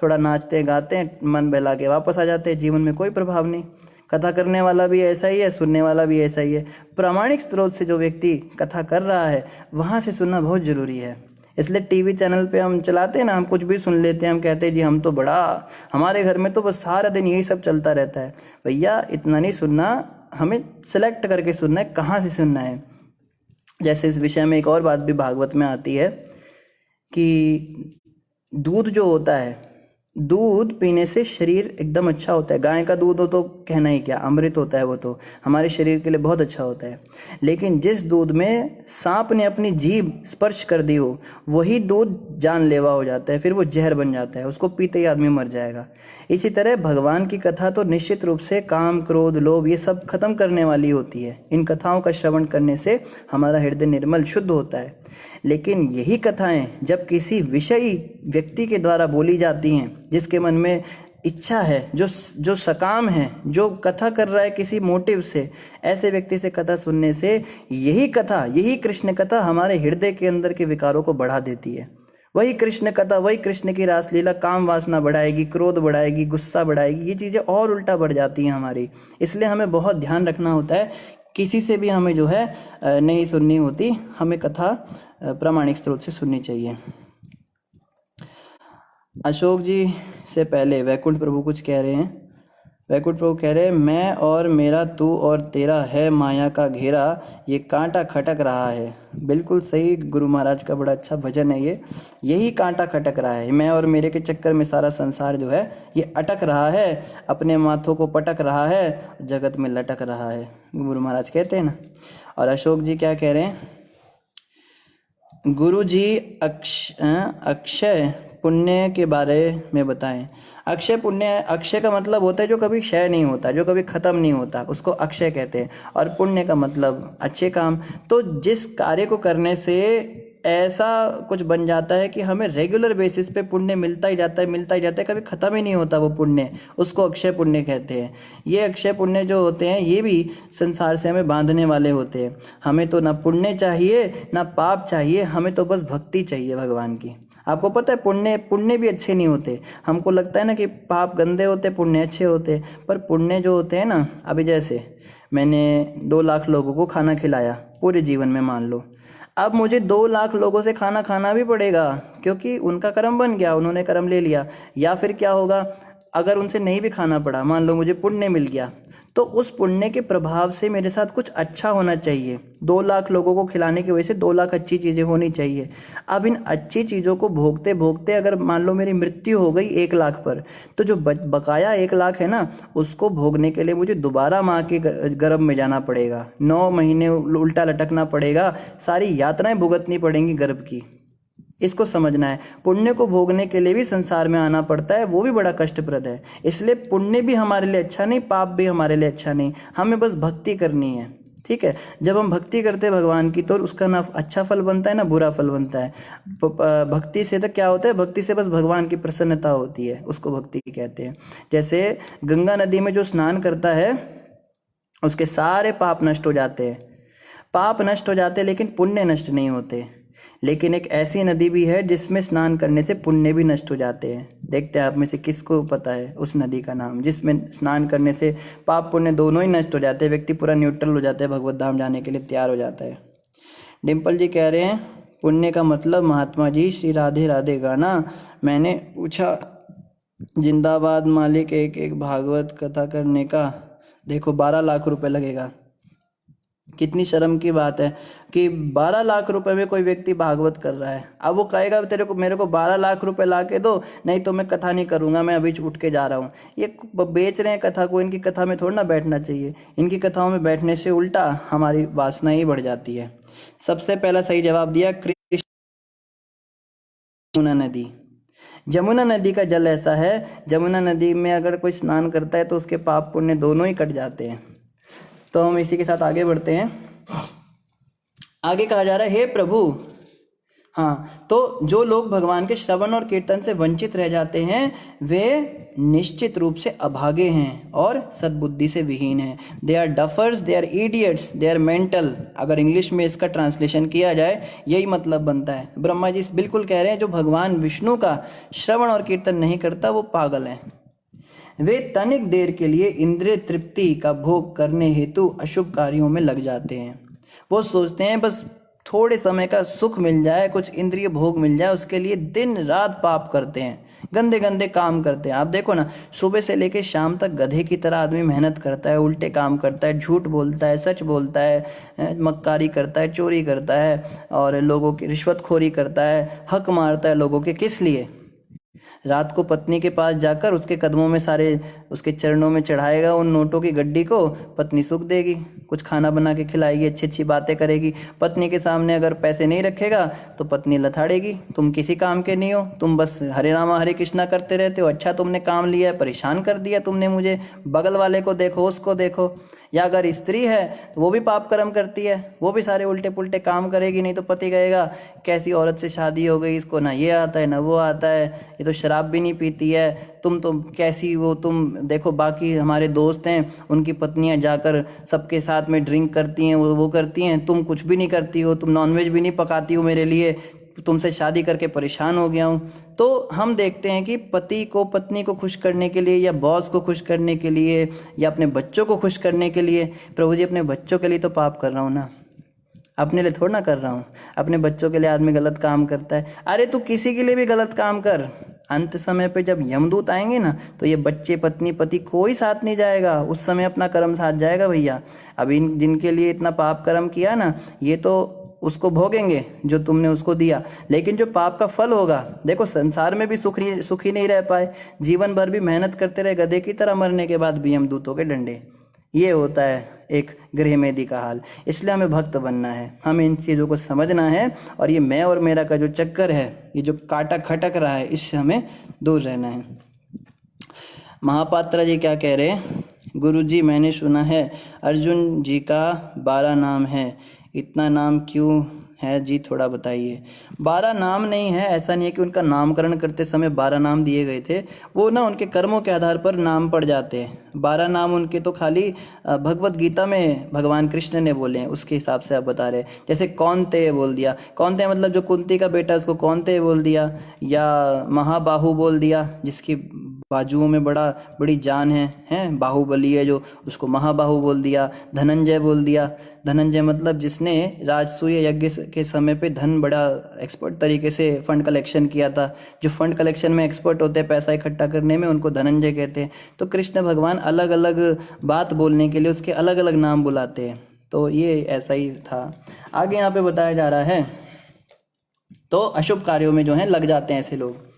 थोड़ा नाचते हैं, गाते हैं, मन बहला के वापस आ जाते हैं, जीवन में कोई प्रभाव नहीं। कथा करने वाला भी ऐसा ही है, सुनने वाला भी ऐसा ही है। प्रामाणिक स्रोत से जो व्यक्ति कथा कर रहा है वहाँ से सुनना बहुत ज़रूरी है। इसलिए टीवी चैनल पे हम चलाते हैं ना, हम कुछ भी सुन लेते हैं, हम कहते हैं जी हम तो बड़ा, हमारे घर में तो बस सारा दिन यही सब चलता रहता है। भैया इतना नहीं सुनना, हमें सेलेक्ट करके सुनना है, कहाँ से सुनना है। जैसे इस विषय में एक और बात भी भागवत में आती है कि दूध जो होता है, दूध पीने से शरीर एकदम अच्छा होता है। गाय का दूध हो तो कहना ही क्या, अमृत होता है, वो तो हमारे शरीर के लिए बहुत अच्छा होता है। लेकिन जिस दूध में सांप ने अपनी जीभ स्पर्श कर दी हो, वही दूध जानलेवा हो जाता है, फिर वो जहर बन जाता है, उसको पीते ही आदमी मर जाएगा। इसी तरह भगवान की कथा तो निश्चित रूप से काम, क्रोध, लोभ ये सब खत्म करने वाली होती है। इन कथाओं का श्रवण करने से हमारा हृदय निर्मल शुद्ध होता है। लेकिन यही कथाएं जब किसी विषयी व्यक्ति के द्वारा बोली जाती हैं, जिसके मन में इच्छा है, जो सकाम है, जो कथा कर रहा है किसी मोटिव से, ऐसे व्यक्ति से कथा सुनने से यही कथा, यही कृष्ण कथा हमारे हृदय के अंदर के विकारों को बढ़ा देती है। वही कृष्ण कथा, वही कृष्ण की रासलीला काम वासना बढ़ाएगी, क्रोध बढ़ाएगी, गुस्सा बढ़ाएगी, ये चीज़ें और उल्टा बढ़ जाती हैं हमारी। इसलिए हमें बहुत ध्यान रखना होता है, किसी से भी हमें जो है नहीं सुननी होती, हमें कथा प्रामाणिक स्रोत से सुननी चाहिए। अशोक जी से पहले वैकुंठ प्रभु कुछ कह रहे हैं। वैकुंठ प्रभु कह रहे हैं, मैं और मेरा, तू और तेरा है माया का घेरा, ये कांटा खटक रहा है। बिल्कुल सही, गुरु महाराज का बड़ा अच्छा भजन है ये। यही कांटा खटक रहा है, मैं और मेरे के चक्कर में सारा संसार जो है ये अटक रहा है, अपने माथों को पटक रहा है, जगत में लटक रहा है, गुरु महाराज कहते हैं ना। और अशोक जी क्या कह रहे हैं, गुरु जी अक्षय पुण्य के बारे में बताएं। अक्षय पुण्य, अक्षय का मतलब होता है जो कभी क्षय नहीं होता, जो कभी ख़त्म नहीं होता, उसको अक्षय कहते हैं। और पुण्य का मतलब अच्छे काम। तो जिस कार्य को करने से ऐसा कुछ बन जाता है कि हमें रेगुलर बेसिस पे पुण्य मिलता ही जाता है, कभी ख़त्म ही नहीं होता वो पुण्य, उसको अक्षय पुण्य कहते हैं। ये अक्षय पुण्य जो होते हैं ये भी संसार से हमें बांधने वाले होते हैं। हमें तो ना पुण्य चाहिए ना पाप चाहिए, हमें तो बस भक्ति चाहिए भगवान की। आपको पता है पुण्य भी अच्छे नहीं होते। हमको लगता है ना कि पाप गंदे होते, पुण्य अच्छे होते, पर पुण्य जो होते हैं ना, अभी जैसे मैंने 2 लाख लोगों को खाना खिलाया पूरे जीवन में, मान लो, अब मुझे 2 लाख लोगों से खाना खाना भी पड़ेगा, क्योंकि उनका कर्म बन गया, उन्होंने कर्म ले लिया। या फिर क्या होगा, अगर उनसे नहीं भी खाना पड़ा, मान लो मुझे पुण्य मिल गया, तो उस पुण्य के प्रभाव से मेरे साथ कुछ अच्छा होना चाहिए। 2 लाख लोगों को खिलाने की वजह से 2 लाख अच्छी चीज़ें होनी चाहिए। अब इन अच्छी चीज़ों को भोगते भोगते अगर मान लो मेरी मृत्यु हो गई 1 लाख पर, तो जो बकाया 1 लाख है ना, उसको भोगने के लिए मुझे दोबारा माँ के गर्भ में जाना पड़ेगा, 9 महीने उल्टा लटकना पड़ेगा, सारी यातनाएं भुगतनी पड़ेंगी गर्भ की। इसको समझना है। पुण्य को भोगने के लिए भी संसार में आना पड़ता है, वो भी बड़ा कष्टप्रद है। इसलिए पुण्य भी हमारे लिए अच्छा नहीं, पाप भी हमारे लिए अच्छा नहीं, हमें बस भक्ति करनी है। ठीक है, जब हम भक्ति करते हैं भगवान की, तो उसका ना अच्छा फल बनता है ना बुरा फल बनता है। भक्ति से तो क्या होता है, भक्ति से बस भगवान की प्रसन्नता होती है, उसको भक्ति कहते हैं। जैसे गंगा नदी में जो स्नान करता है उसके सारे पाप नष्ट हो जाते हैं, पाप नष्ट हो जाते हैं, लेकिन पुण्य नष्ट नहीं होते। लेकिन एक ऐसी नदी भी है जिसमें स्नान करने से पुण्य भी नष्ट हो जाते हैं। देखते हैं आप में से किसको पता है उस नदी का नाम, जिसमें स्नान करने से पाप पुण्य दोनों ही नष्ट हो जाते हैं, व्यक्ति पूरा न्यूट्रल हो जाता है, भगवत धाम जाने के लिए तैयार हो जाता है। डिम्पल जी कह रहे हैं, पुण्य का मतलब महात्मा जी श्री राधे राधे गाना। मैंने पूछा जिंदाबाद मालिक, एक एक भागवत कथा करने का देखो 12 लाख रुपए लगेगा। कितनी शर्म की बात है कि 12 लाख रुपए में कोई व्यक्ति भागवत कर रहा है। अब वो कहेगा तेरे को मेरे को 12 लाख रुपए ला के दो, नहीं तो मैं कथा नहीं करूँगा, मैं अभी उठ के जा रहा हूँ। ये बेच रहे हैं कथा को, इनकी कथा में थोड़ा ना बैठना चाहिए। इनकी कथाओं में बैठने से उल्टा हमारी वासना ही बढ़ जाती है। सबसे पहला सही जवाब दिया कृष्ण। यमुना नदी, जमुना नदी का जल ऐसा है, जमुना नदी में अगर कोई स्नान करता है तो उसके पाप पुण्य दोनों ही कट जाते हैं। तो हम इसी के साथ आगे बढ़ते हैं। आगे कहा जा रहा है, हे प्रभु, हाँ, तो जो लोग भगवान के श्रवण और कीर्तन से वंचित रह जाते हैं वे निश्चित रूप से अभागे हैं और सद्बुद्धि से विहीन हैं। They are duffers, they are idiots, they are mental. अगर इंग्लिश में इसका ट्रांसलेशन किया जाए यही मतलब बनता है। ब्रह्मा जी बिल्कुल कह रहे हैं जो भगवान विष्णु का श्रवण और कीर्तन नहीं करता वो पागल है। वे तनिक देर के लिए इंद्रिय तृप्ति का भोग करने हेतु अशुभ कार्यों में लग जाते हैं। वो सोचते हैं बस थोड़े समय का सुख मिल जाए, कुछ इंद्रिय भोग मिल जाए, उसके लिए दिन रात पाप करते हैं, गंदे गंदे काम करते हैं। आप देखो ना, सुबह से लेकर शाम तक गधे की तरह आदमी मेहनत करता है, उल्टे काम करता है, झूठ बोलता है, सच बोलता है, मक्कारी करता है, चोरी करता है और लोगों की रिश्वतखोरी करता है, हक मारता है लोगों के। किस लिए? रात को पत्नी के पास जाकर उसके कदमों में सारे उसके चरणों में चढ़ाएगा उन नोटों की गड्डी को, पत्नी सुख देगी, कुछ खाना बना के खिलाएगी, अच्छी अच्छी बातें करेगी। पत्नी के सामने अगर पैसे नहीं रखेगा तो पत्नी लथाड़ेगी, तुम किसी काम के नहीं हो, तुम बस हरे रामा हरे कृष्णा करते रहते हो। अच्छा तुमने काम लिया है, परेशान कर दिया तुमने मुझे, बगल वाले को देखो, उसको देखो। या अगर स्त्री है तो वो भी पाप कर्म करती है, वो भी सारे उल्टे पुल्टे काम करेगी। नहीं तो पति कहेगा कैसी औरत से शादी हो गई, इसको ना ये आता है ना वो आता है, ये तो शराब भी नहीं पीती है, तुम तो कैसी वो, तुम देखो बाकी हमारे दोस्त हैं उनकी पत्नियां जाकर सबके साथ में ड्रिंक करती हैं, वो करती हैं, तुम कुछ भी नहीं करती हो, तुम नॉनवेज भी नहीं पकाती हो मेरे लिए, तुमसे शादी करके परेशान हो गया हूँ। तो हम देखते हैं कि पति को पत्नी को खुश करने के लिए या बॉस को खुश करने के लिए या अपने बच्चों को खुश करने के लिए, प्रभु जी अपने बच्चों के लिए तो पाप कर रहा हूँ ना, अपने लिए थोड़ा ना कर रहा हूँ। अपने बच्चों के लिए आदमी गलत काम करता है, अरे तू किसी के लिए भी गलत काम कर, अंत समय पे जब यमदूत आएंगे ना तो ये बच्चे पत्नी पति कोई साथ नहीं जाएगा, उस समय अपना कर्म साथ जाएगा भैया। अब इन जिनके लिए इतना पाप कर्म किया ना, ये तो उसको भोगेंगे जो तुमने उसको दिया, लेकिन जो पाप का फल होगा, देखो संसार में भी सुखी नहीं रह पाए, जीवन भर भी मेहनत करते रहे गधे की तरह, मरने के बाद भी यमदूतों के डंडे। ये होता है एक गृहमेदी का हाल। इसलिए हमें भक्त बनना है, हमें इन चीज़ों को समझना है और ये मैं और मेरा का जो चक्कर है, ये जो काटा खटक रहा है, इससे हमें दूर रहना है। महापात्रा जी क्या कह रहे हैं? गुरु जी मैंने सुना है अर्जुन जी का 12 नाम है, इतना नाम क्यों है जी, थोड़ा बताइए। 12 नाम नहीं है, ऐसा नहीं है कि उनका नामकरण करते समय 12 नाम दिए गए थे, वो ना उनके कर्मों के आधार पर नाम पड़ जाते हैं। 12 नाम उनके तो खाली भगवत गीता में भगवान कृष्ण ने बोले हैं, उसके हिसाब से आप बता रहे हैं। जैसे कौन्तेय बोल दिया, कौन्तेय मतलब जो कुंती का बेटा उसको कौन्तेय बोल दिया, या महाबाहु बोल दिया जिसकी बाजुओं में बड़ी जान है, बाहुबली है जो, उसको महाबाहु बोल दिया। धनंजय बोल दिया, धनंजय मतलब जिसने राजसूय यज्ञ के समय पे धन बड़ा एक्सपर्ट तरीके से फंड कलेक्शन किया था, जो फंड कलेक्शन में एक्सपर्ट होते हैं पैसा इकट्ठा करने में, उनको धनंजय कहते हैं। तो कृष्ण भगवान अलग अलग बात बोलने के लिए उसके अलग अलग नाम बुलाते हैं, तो ये ऐसा ही था। आगे यहाँ पे बताया जा रहा है, तो अशुभ कार्यों में जो है लग जाते हैं ऐसे लोग।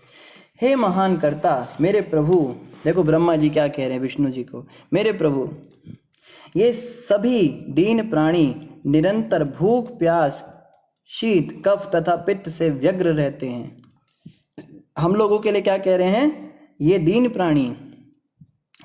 हे महान कर्ता मेरे प्रभु, देखो ब्रह्मा जी क्या कह रहे हैं विष्णु जी को, मेरे प्रभु ये सभी दीन प्राणी निरंतर भूख प्यास शीत कफ तथा पित्त से व्यग्र रहते हैं। हम लोगों के लिए क्या कह रहे हैं? ये दीन प्राणी,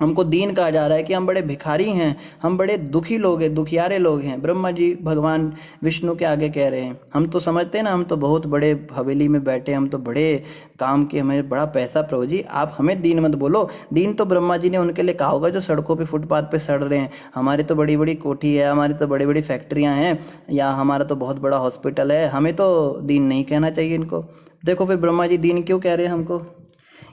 हमको दीन कहा जा रहा है कि हम बड़े भिखारी हैं, हम बड़े दुखी लोग हैं, दुखियारे लोग हैं। ब्रह्मा जी भगवान विष्णु के आगे कह रहे हैं। हम तो समझते हैं ना, हम तो बहुत बड़े हवेली में बैठे, हम तो बड़े काम के, हमें बड़ा पैसा। प्रभु जी आप हमें दीन मत बोलो, दीन तो ब्रह्मा जी ने उनके लिए कहा होगा जो सड़कों पे फुटपाथ पे सड़ रहे हैं। हमारी तो बड़ी बड़ी कोठी है, हमारी तो बड़ी बड़ी फैक्ट्रियाँ हैं, या हमारा तो बहुत बड़ा हॉस्पिटल है, हमें तो दीन नहीं कहना चाहिए इनको। देखो फिर ब्रह्मा जी दीन क्यों कह रहे हैं हमको?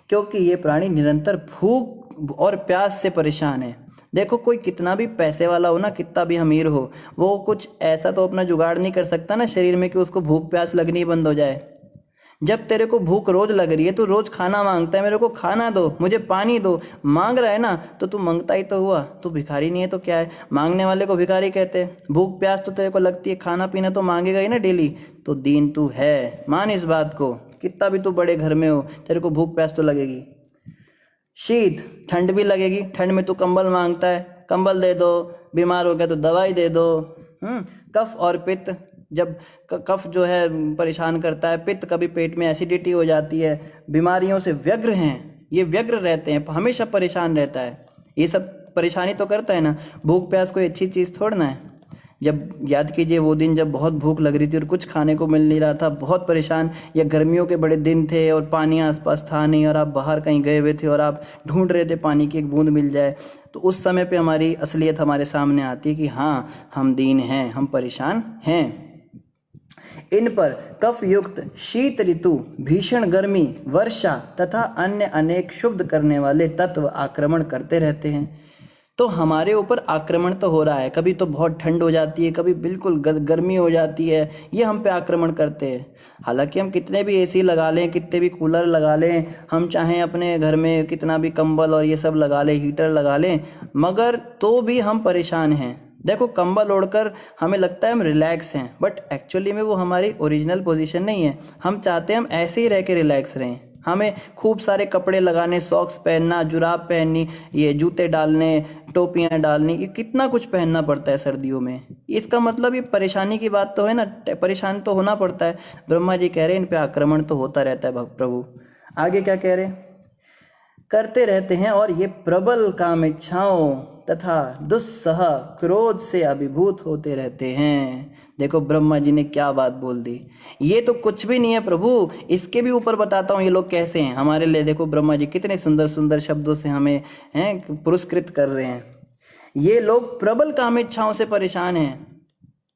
क्योंकि ये प्राणी निरंतर भूख और प्यास से परेशान है। देखो कोई कितना भी पैसे वाला हो ना, कितना भी अमीर हो, वो कुछ ऐसा तो अपना जुगाड़ नहीं कर सकता ना शरीर में कि उसको भूख प्यास लगनी बंद हो जाए। जब तेरे को भूख रोज लग रही है, तू रोज खाना मांगता है, मेरे को खाना दो, मुझे पानी दो, मांग रहा है ना, तो तू मांगता ही तो हुआ, तू भिखारी नहीं है तो क्या है? मांगने वाले को भिखारी कहते हैं। भूख प्यास तो तेरे को लगती है, खाना पीना तो मांगेगा ही ना डेली, तो दीन तू है, मान इस बात को। कितना भी तू बड़े घर में हो, तेरे को भूख प्यास तो लगेगी। शीत, ठंड भी लगेगी, ठंड में तू कंबल मांगता है, कंबल दे दो, बीमार हो गया तो दवाई दे दो। कफ और पित्त, जब कफ जो है परेशान करता है, पित्त कभी पेट में एसिडिटी हो जाती है, बीमारियों से व्यग्र हैं, ये व्यग्र रहते हैं, हमेशा परेशान रहता है, ये सब परेशानी तो करता है ना। भूख प्यास कोई अच्छी चीज़ थोड़ा ना है। जब याद कीजिए वो दिन जब बहुत भूख लग रही थी और कुछ खाने को मिल नहीं रहा था, बहुत परेशान, या गर्मियों के बड़े दिन थे और पानी आसपास था नहीं और आप बाहर कहीं गए हुए थे और आप ढूंढ रहे थे पानी की एक बूंद मिल जाए, तो उस समय पे हमारी असलियत हमारे सामने आती है कि हाँ, हम दीन हैं, हम परेशान हैं। इन पर कफ युक्त शीत ऋतु, भीषण गर्मी, वर्षा तथा अन्य अनेक क्षुब्ध करने वाले तत्व आक्रमण करते रहते हैं। तो हमारे ऊपर आक्रमण तो हो रहा है, कभी तो बहुत ठंड हो जाती है, कभी बिल्कुल गर्मी हो जाती है, ये हम पे आक्रमण करते हैं। हालांकि हम कितने भी एसी लगा लें, कितने भी कूलर लगा लें, हम चाहें अपने घर में कितना भी कंबल और ये सब लगा लें, हीटर लगा लें, मगर तो भी हम परेशान हैं। देखो, कंबल ओढ़कर हमें लगता है हम रिलैक्स हैं, बट एक्चुअली में वो हमारी ओरिजिनल पोजीशन नहीं है। हम चाहते हैं हम ऐसे ही रह के रिलैक्स रहें। हमें खूब सारे कपड़े लगाने, सॉक्स पहनना, जुराब पहननी, ये जूते डालने, टोपियाँ डालनी, ये कितना कुछ पहनना पड़ता है सर्दियों में। इसका मतलब ये परेशानी की बात तो है ना, परेशान तो होना पड़ता है। ब्रह्मा जी कह रहे हैं इन पे आक्रमण तो होता रहता है प्रभु। आगे क्या कह रहे हैं? करते रहते हैं और ये प्रबल काम इच्छाओं तथा दुस्सह क्रोध से अभिभूत होते रहते हैं। देखो ब्रह्मा जी ने क्या बात बोल दी। ये तो कुछ भी नहीं है प्रभु, इसके भी ऊपर बताता हूँ ये लोग कैसे हैं हमारे लिए। देखो ब्रह्मा जी कितने सुंदर सुंदर शब्दों से हमें पुरस्कृत कर रहे हैं। ये लोग प्रबल काम इच्छाओं से परेशान हैं।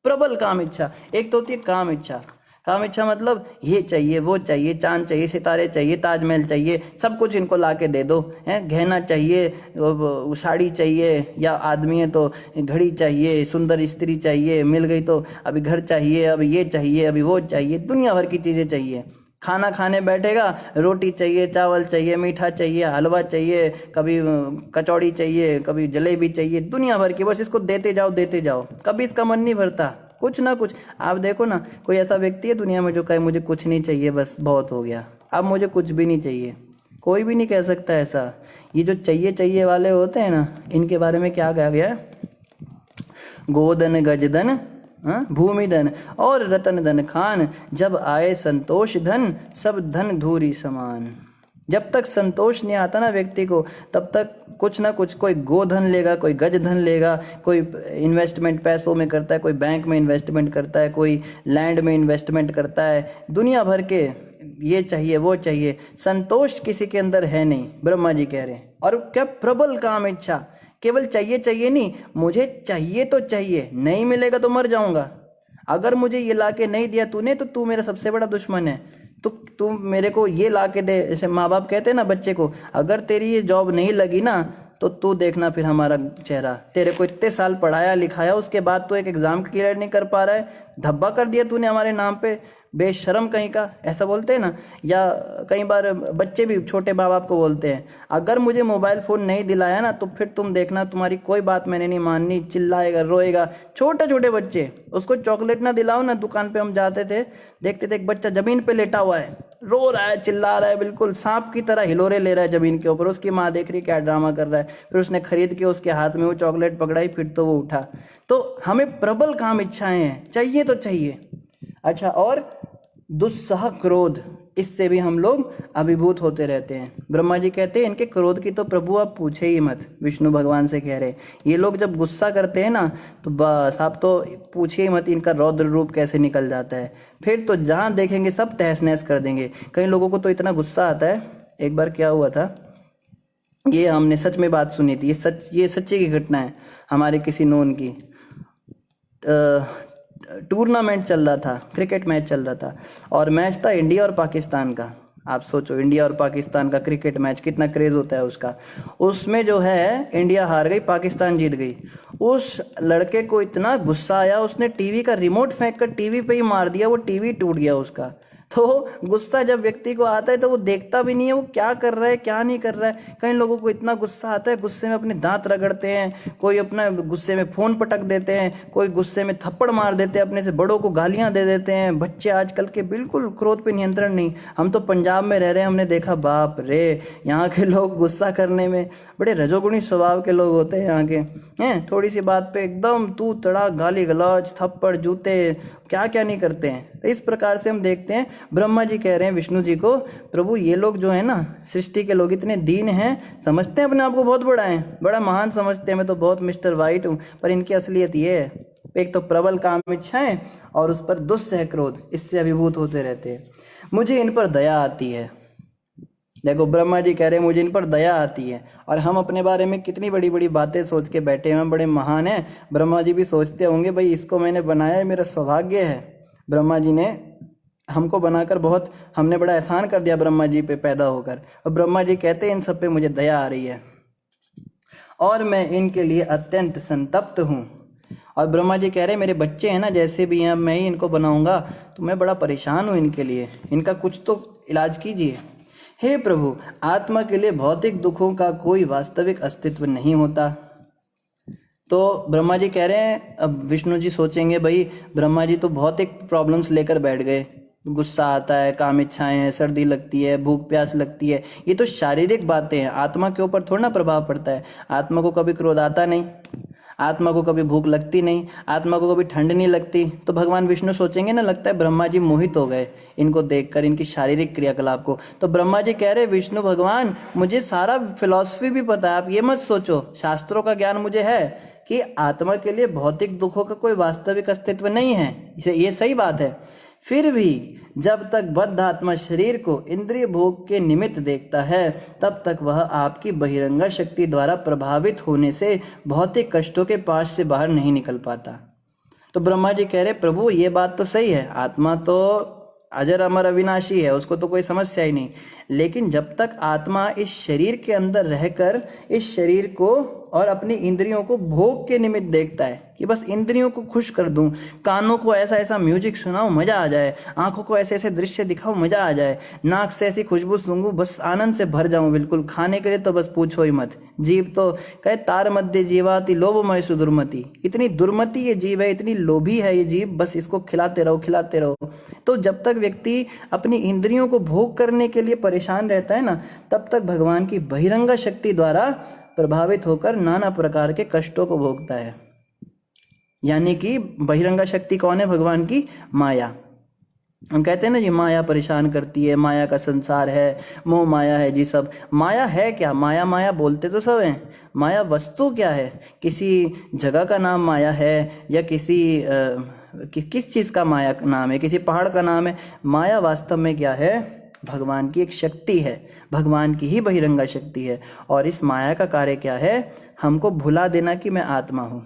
प्रबल काम इच्छा, एक तो होती है काम इच्छा। काम इच्छा मतलब ये चाहिए, वो चाहिए, चांद चाहिए, सितारे चाहिए, ताजमहल चाहिए, सब कुछ इनको ला के दे दो। गहना चाहिए, साड़ी चाहिए, या आदमी है तो घड़ी चाहिए, सुंदर स्त्री चाहिए, मिल गई तो अभी घर चाहिए, अभी ये चाहिए, अभी वो चाहिए, दुनिया भर की चीज़ें चाहिए। खाना खाने बैठेगा, रोटी चाहिए, चावल चाहिए, मीठा चाहिए, हलवा चाहिए, कभी कचौड़ी चाहिए, कभी जलेबी चाहिए, दुनिया भर की, बस इसको देते जाओ देते जाओ, कभी इसका मन नहीं भरता। कुछ ना कुछ आप देखो ना, कोई ऐसा व्यक्ति है दुनिया में जो कहे मुझे कुछ नहीं चाहिए, बस बहुत हो गया, अब मुझे कुछ भी नहीं चाहिए? कोई भी नहीं कह सकता ऐसा। ये जो चाहिए चाहिए वाले होते हैं ना, इनके बारे में क्या कहा गया है? गोधन गजधन भूमि धन और रतन धन खान, जब आए संतोष धन सब धन धूरी समान। जब तक संतोष नहीं आता ना व्यक्ति को, तब तक कुछ ना कुछ, कोई गोधन लेगा, कोई गज धन लेगा, कोई इन्वेस्टमेंट पैसों में करता है, कोई बैंक में इन्वेस्टमेंट करता है, कोई लैंड में इन्वेस्टमेंट करता है, दुनिया भर के ये चाहिए वो चाहिए, संतोष किसी के अंदर है नहीं, ब्रह्मा जी कह रहे हैं। और क्या प्रबल काम इच्छा, केवल चाहिए चाहिए नहीं, मुझे चाहिए तो चाहिए, नहीं मिलेगा तो मर जाऊंगा। अगर मुझे ये ला के नहीं दिया तूने तो तू मेरा सबसे बड़ा दुश्मन है। तो तू मेरे को ये ला के दे। जैसे माँ बाप कहते हैं ना बच्चे को, अगर तेरी ये जॉब नहीं लगी ना तो तू देखना फिर हमारा चेहरा। तेरे को इतने साल पढ़ाया लिखाया, उसके बाद तो एक एग्ज़ाम क्लियर नहीं कर पा रहा है, धब्बा कर दिया तूने हमारे नाम पे, बेशरम कहीं का, ऐसा बोलते हैं ना। या कई बार बच्चे भी छोटे माँ बाप को बोलते हैं, अगर मुझे मोबाइल फ़ोन नहीं दिलाया ना तो फिर तुम देखना तुम्हारी कोई बात मैंने नहीं माननी, चिल्लाएगा रोएगा। छोटे छोटे बच्चे, उसको चॉकलेट ना दिलाओ ना, दुकान पे हम जाते थे, देखते थे एक बच्चा ज़मीन पे लेटा हुआ है, रो रहा है, चिल्ला रहा है, बिल्कुल सांप की तरह हिलोरे ले रहा है ज़मीन के ऊपर। उसकी माँ देख रही क्या ड्रामा कर रहा है, फिर उसने खरीद के उसके हाथ में वो चॉकलेट पकड़ाई, फिर तो वो उठा। तो हमें प्रबल काम इच्छाएं हैं, चाहिए तो चाहिए। अच्छा, और दुस्सह क्रोध, इससे भी हम लोग अभिभूत होते रहते हैं। ब्रह्मा जी कहते हैं इनके क्रोध की तो प्रभु आप पूछे ही मत। विष्णु भगवान से कह रहे ये लोग जब गुस्सा करते हैं ना तो बस आप तो पूछिए ही मत, इनका रौद्र रूप कैसे निकल जाता है। फिर तो जहाँ देखेंगे सब तहस नहस कर देंगे। कई लोगों को तो इतना गुस्सा आता है। एक बार क्या हुआ था, ये हमने सच में बात सुनी थी, ये सच्ची की घटना है हमारे किसी नोन की। टूर्नामेंट चल रहा था, क्रिकेट मैच चल रहा था, और मैच था इंडिया और पाकिस्तान का। आप सोचो इंडिया और पाकिस्तान का क्रिकेट मैच, कितना क्रेज़ होता है उसका। उसमें जो है इंडिया हार गई, पाकिस्तान जीत गई। उस लड़के को इतना गुस्सा आया, उसने टीवी का रिमोट फेंक कर टीवी पे ही मार दिया, वो टीवी टूट गया उसका। तो गुस्सा जब व्यक्ति को आता है तो वो देखता भी नहीं है वो क्या कर रहा है क्या नहीं कर रहा है। कई लोगों को इतना गुस्सा आता है, गुस्से में अपने दांत रगड़ते हैं, कोई अपना गुस्से में फ़ोन पटक देते हैं, कोई गुस्से में थप्पड़ मार देते हैं, अपने से बड़ों को गालियां दे देते हैं। बच्चे आजकल के बिल्कुल क्रोध पे नियंत्रण नहीं। हम तो पंजाब में रह रहे हैं, हमने देखा बाप रे, यहाँ के लोग गुस्सा करने में बड़े रजोगुणी स्वभाव के लोग होते हैं यहाँ के हैं। थोड़ी सी बात पे एकदम तू तड़ा, गाली गलौज, थप्पड़, जूते, क्या क्या नहीं करते हैं। तो इस प्रकार से हम देखते हैं ब्रह्मा जी कह रहे हैं विष्णु जी को, प्रभु ये लोग जो है ना सृष्टि के लोग इतने दीन हैं, समझते हैं अपने आप को बहुत बड़ा है, बड़ा महान समझते हैं, मैं तो बहुत मिस्टर वाइट हूँ। पर इनकी असलियत ये है, एक तो प्रबल काम इच्छाएं और उस पर दुस्सह क्रोध, इससे अभिभूत होते रहते हैं। मुझे इन पर दया आती है। देखो ब्रह्मा जी कह रहे हैं मुझे इन पर दया आती है, और हम अपने बारे में कितनी बड़ी बड़ी बातें सोच के बैठे हैं, बड़े महान हैं। ब्रह्मा जी भी सोचते होंगे भाई इसको मैंने बनाया है, मेरा सौभाग्य है, ब्रह्मा जी ने हमको बनाकर बहुत, हमने बड़ा एहसान कर दिया ब्रह्मा जी पे पैदा होकर। और ब्रह्मा जी कहते हैं इन सब पे मुझे दया आ रही है और मैं इनके लिए अत्यंत संतप्त हूँ। और ब्रह्मा जी कह रहे हैं मेरे बच्चे हैं ना जैसे भी हैं, मैं ही इनको बनाऊंगा, तो मैं बड़ा परेशान हूँ इनके लिए, इनका कुछ तो इलाज कीजिए। हे प्रभु, आत्मा के लिए भौतिक दुखों का कोई वास्तविक अस्तित्व नहीं होता। तो ब्रह्मा जी कह रहे हैं, अब विष्णु जी सोचेंगे भाई ब्रह्मा जी तो भौतिक प्रॉब्लम्स लेकर बैठ गए, गुस्सा आता है, काम इच्छाएं हैं, सर्दी लगती है, भूख प्यास लगती है, ये तो शारीरिक बातें हैं, आत्मा के ऊपर थोड़ा ना प्रभाव पड़ता है। आत्मा को कभी क्रोध आता नहीं, आत्मा को कभी भूख लगती नहीं, आत्मा को कभी ठंड नहीं लगती। तो भगवान विष्णु सोचेंगे ना, लगता है ब्रह्मा जी मोहित हो गए इनको देखकर, इनकी शारीरिक क्रियाकलाप को। तो ब्रह्मा जी कह रहे विष्णु भगवान मुझे सारा फिलॉसफी भी पता है, आप ये मत सोचो, शास्त्रों का ज्ञान मुझे है कि आत्मा के लिए भौतिक दुखों का कोई वास्तविक अस्तित्व नहीं है, ये सही बात है। फिर भी जब तक बद्ध आत्मा शरीर को इंद्रिय भोग के निमित्त देखता है, तब तक वह आपकी बहिरंगा शक्ति द्वारा प्रभावित होने से भौतिक कष्टों के पास से बाहर नहीं निकल पाता। तो ब्रह्मा जी कह रहे प्रभु ये बात तो सही है, आत्मा तो अजर अमर अविनाशी है, उसको तो कोई समस्या ही नहीं, लेकिन जब तक आत्मा इस शरीर के अंदर रहकर इस शरीर को और अपनी इंद्रियों को भोग के निमित्त देखता है कि बस इंद्रियों को खुश कर दूं, कानों को ऐसा ऐसा म्यूजिक सुनाऊं मज़ा आ जाए, आंखों को ऐसे ऐसे दृश्य दिखाऊं मज़ा आ जाए, नाक से ऐसी खुशबू सूंघूं बस आनंद से भर जाऊं बिल्कुल, खाने के लिए तो बस पूछो ही मत। जीव तो कहे तार मध्य जीवाति लोभमय सुदुर्मति, इतनी दुर्मति ये जीव है, इतनी लोभी है ये जीव, बस इसको खिलाते रहो खिलाते रहो। तो जब तक व्यक्ति अपनी इंद्रियों को भोग करने के लिए परेशान रहता है ना, तब तक भगवान की बहिरंगा शक्ति द्वारा प्रभावित होकर नाना प्रकार के कष्टों को भोगता है। यानी कि बहिरंगा शक्ति कौन है? भगवान की माया। हम कहते हैं ना जी माया परेशान करती है, माया का संसार है, मोह माया है जी सब। माया है क्या? माया माया बोलते तो सब हैं, माया वस्तु क्या है? किसी जगह का नाम माया है या किस चीज़ का माया नाम है? किसी पहाड़ का नाम है? माया वास्तव में क्या है? भगवान की एक शक्ति है, भगवान की ही बहिरंगा शक्ति है। और इस माया का कार्य क्या है? हमको भुला देना कि मैं आत्मा हूँ।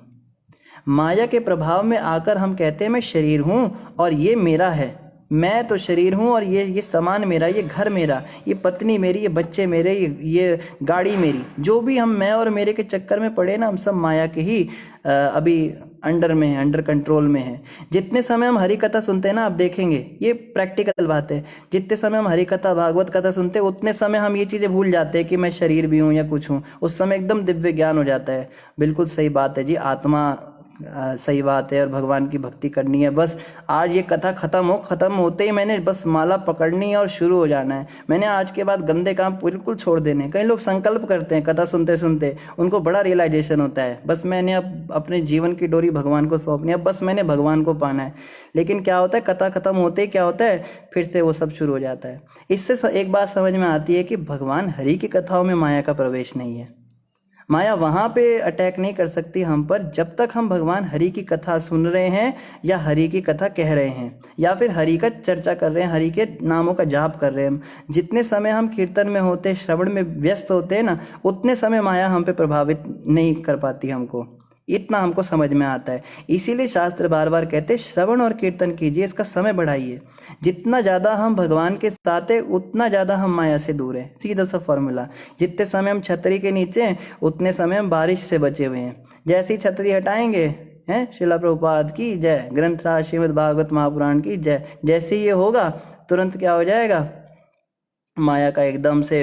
माया के प्रभाव में आकर हम कहते हैं मैं शरीर हूँ और ये मेरा है, मैं तो शरीर हूँ और ये सामान मेरा, ये घर मेरा, ये पत्नी मेरी, ये बच्चे मेरे, ये गाड़ी मेरी। जो भी हम मैं और मेरे के चक्कर में पड़े ना, हम सब माया के ही अभी अंडर में है, अंडर कंट्रोल में है। जितने समय हम हरि कथा सुनते हैं ना, आप देखेंगे ये प्रैक्टिकल बात है, जितने समय हम हरि कथा भागवत कथा सुनते हैं उतने समय हम ये चीज़ें भूल जाते हैं कि मैं शरीर भी हूँ या कुछ हूँ। उस समय एकदम दिव्य ज्ञान हो जाता है। बिल्कुल सही बात है जी, आत्मा सही बात है और भगवान की भक्ति करनी है। बस आज ये कथा ख़त्म होते ही मैंने बस माला पकड़नी है और शुरू हो जाना है। मैंने आज के बाद गंदे काम बिल्कुल छोड़ देने। कई लोग संकल्प करते हैं कथा सुनते सुनते, उनको बड़ा रियलाइजेशन होता है बस मैंने अब अपने जीवन की डोरी भगवान को सौंपनी है, बस मैंने भगवान को पाना है। लेकिन क्या होता है, कथा ख़त्म होते ही क्या होता है, फिर से वो सब शुरू हो जाता है। इससे एक बात समझ में आती है कि भगवान हरि की कथाओं में माया का प्रवेश नहीं है। माया वहाँ पे अटैक नहीं कर सकती हम पर जब तक हम भगवान हरि की कथा सुन रहे हैं या हरि की कथा कह रहे हैं या फिर हरि का चर्चा कर रहे हैं, हरि के नामों का जाप कर रहे हैं। जितने समय हम कीर्तन में होते, श्रवण में व्यस्त होते हैं ना, उतने समय माया हम पे प्रभावित नहीं कर पाती हमको। इतना हमको समझ में आता है। इसीलिए शास्त्र बार बार कहते हैं श्रवण और कीर्तन कीजिए, इसका समय बढ़ाइए। जितना ज़्यादा हम भगवान के साथ हैं उतना ज़्यादा हम माया से दूर हैं। सीधा सा फॉर्मूला। जितने समय हम छतरी के नीचे हैं उतने समय हम बारिश से बचे हुए हैं। जैसे ही छतरी हटाएंगे, हैं, श्रीला प्रभुपाद की जय, ग्रंथराज श्रीमद् भागवत महापुराण की जय, जैसे ये होगा तुरंत क्या हो जाएगा, माया का एकदम से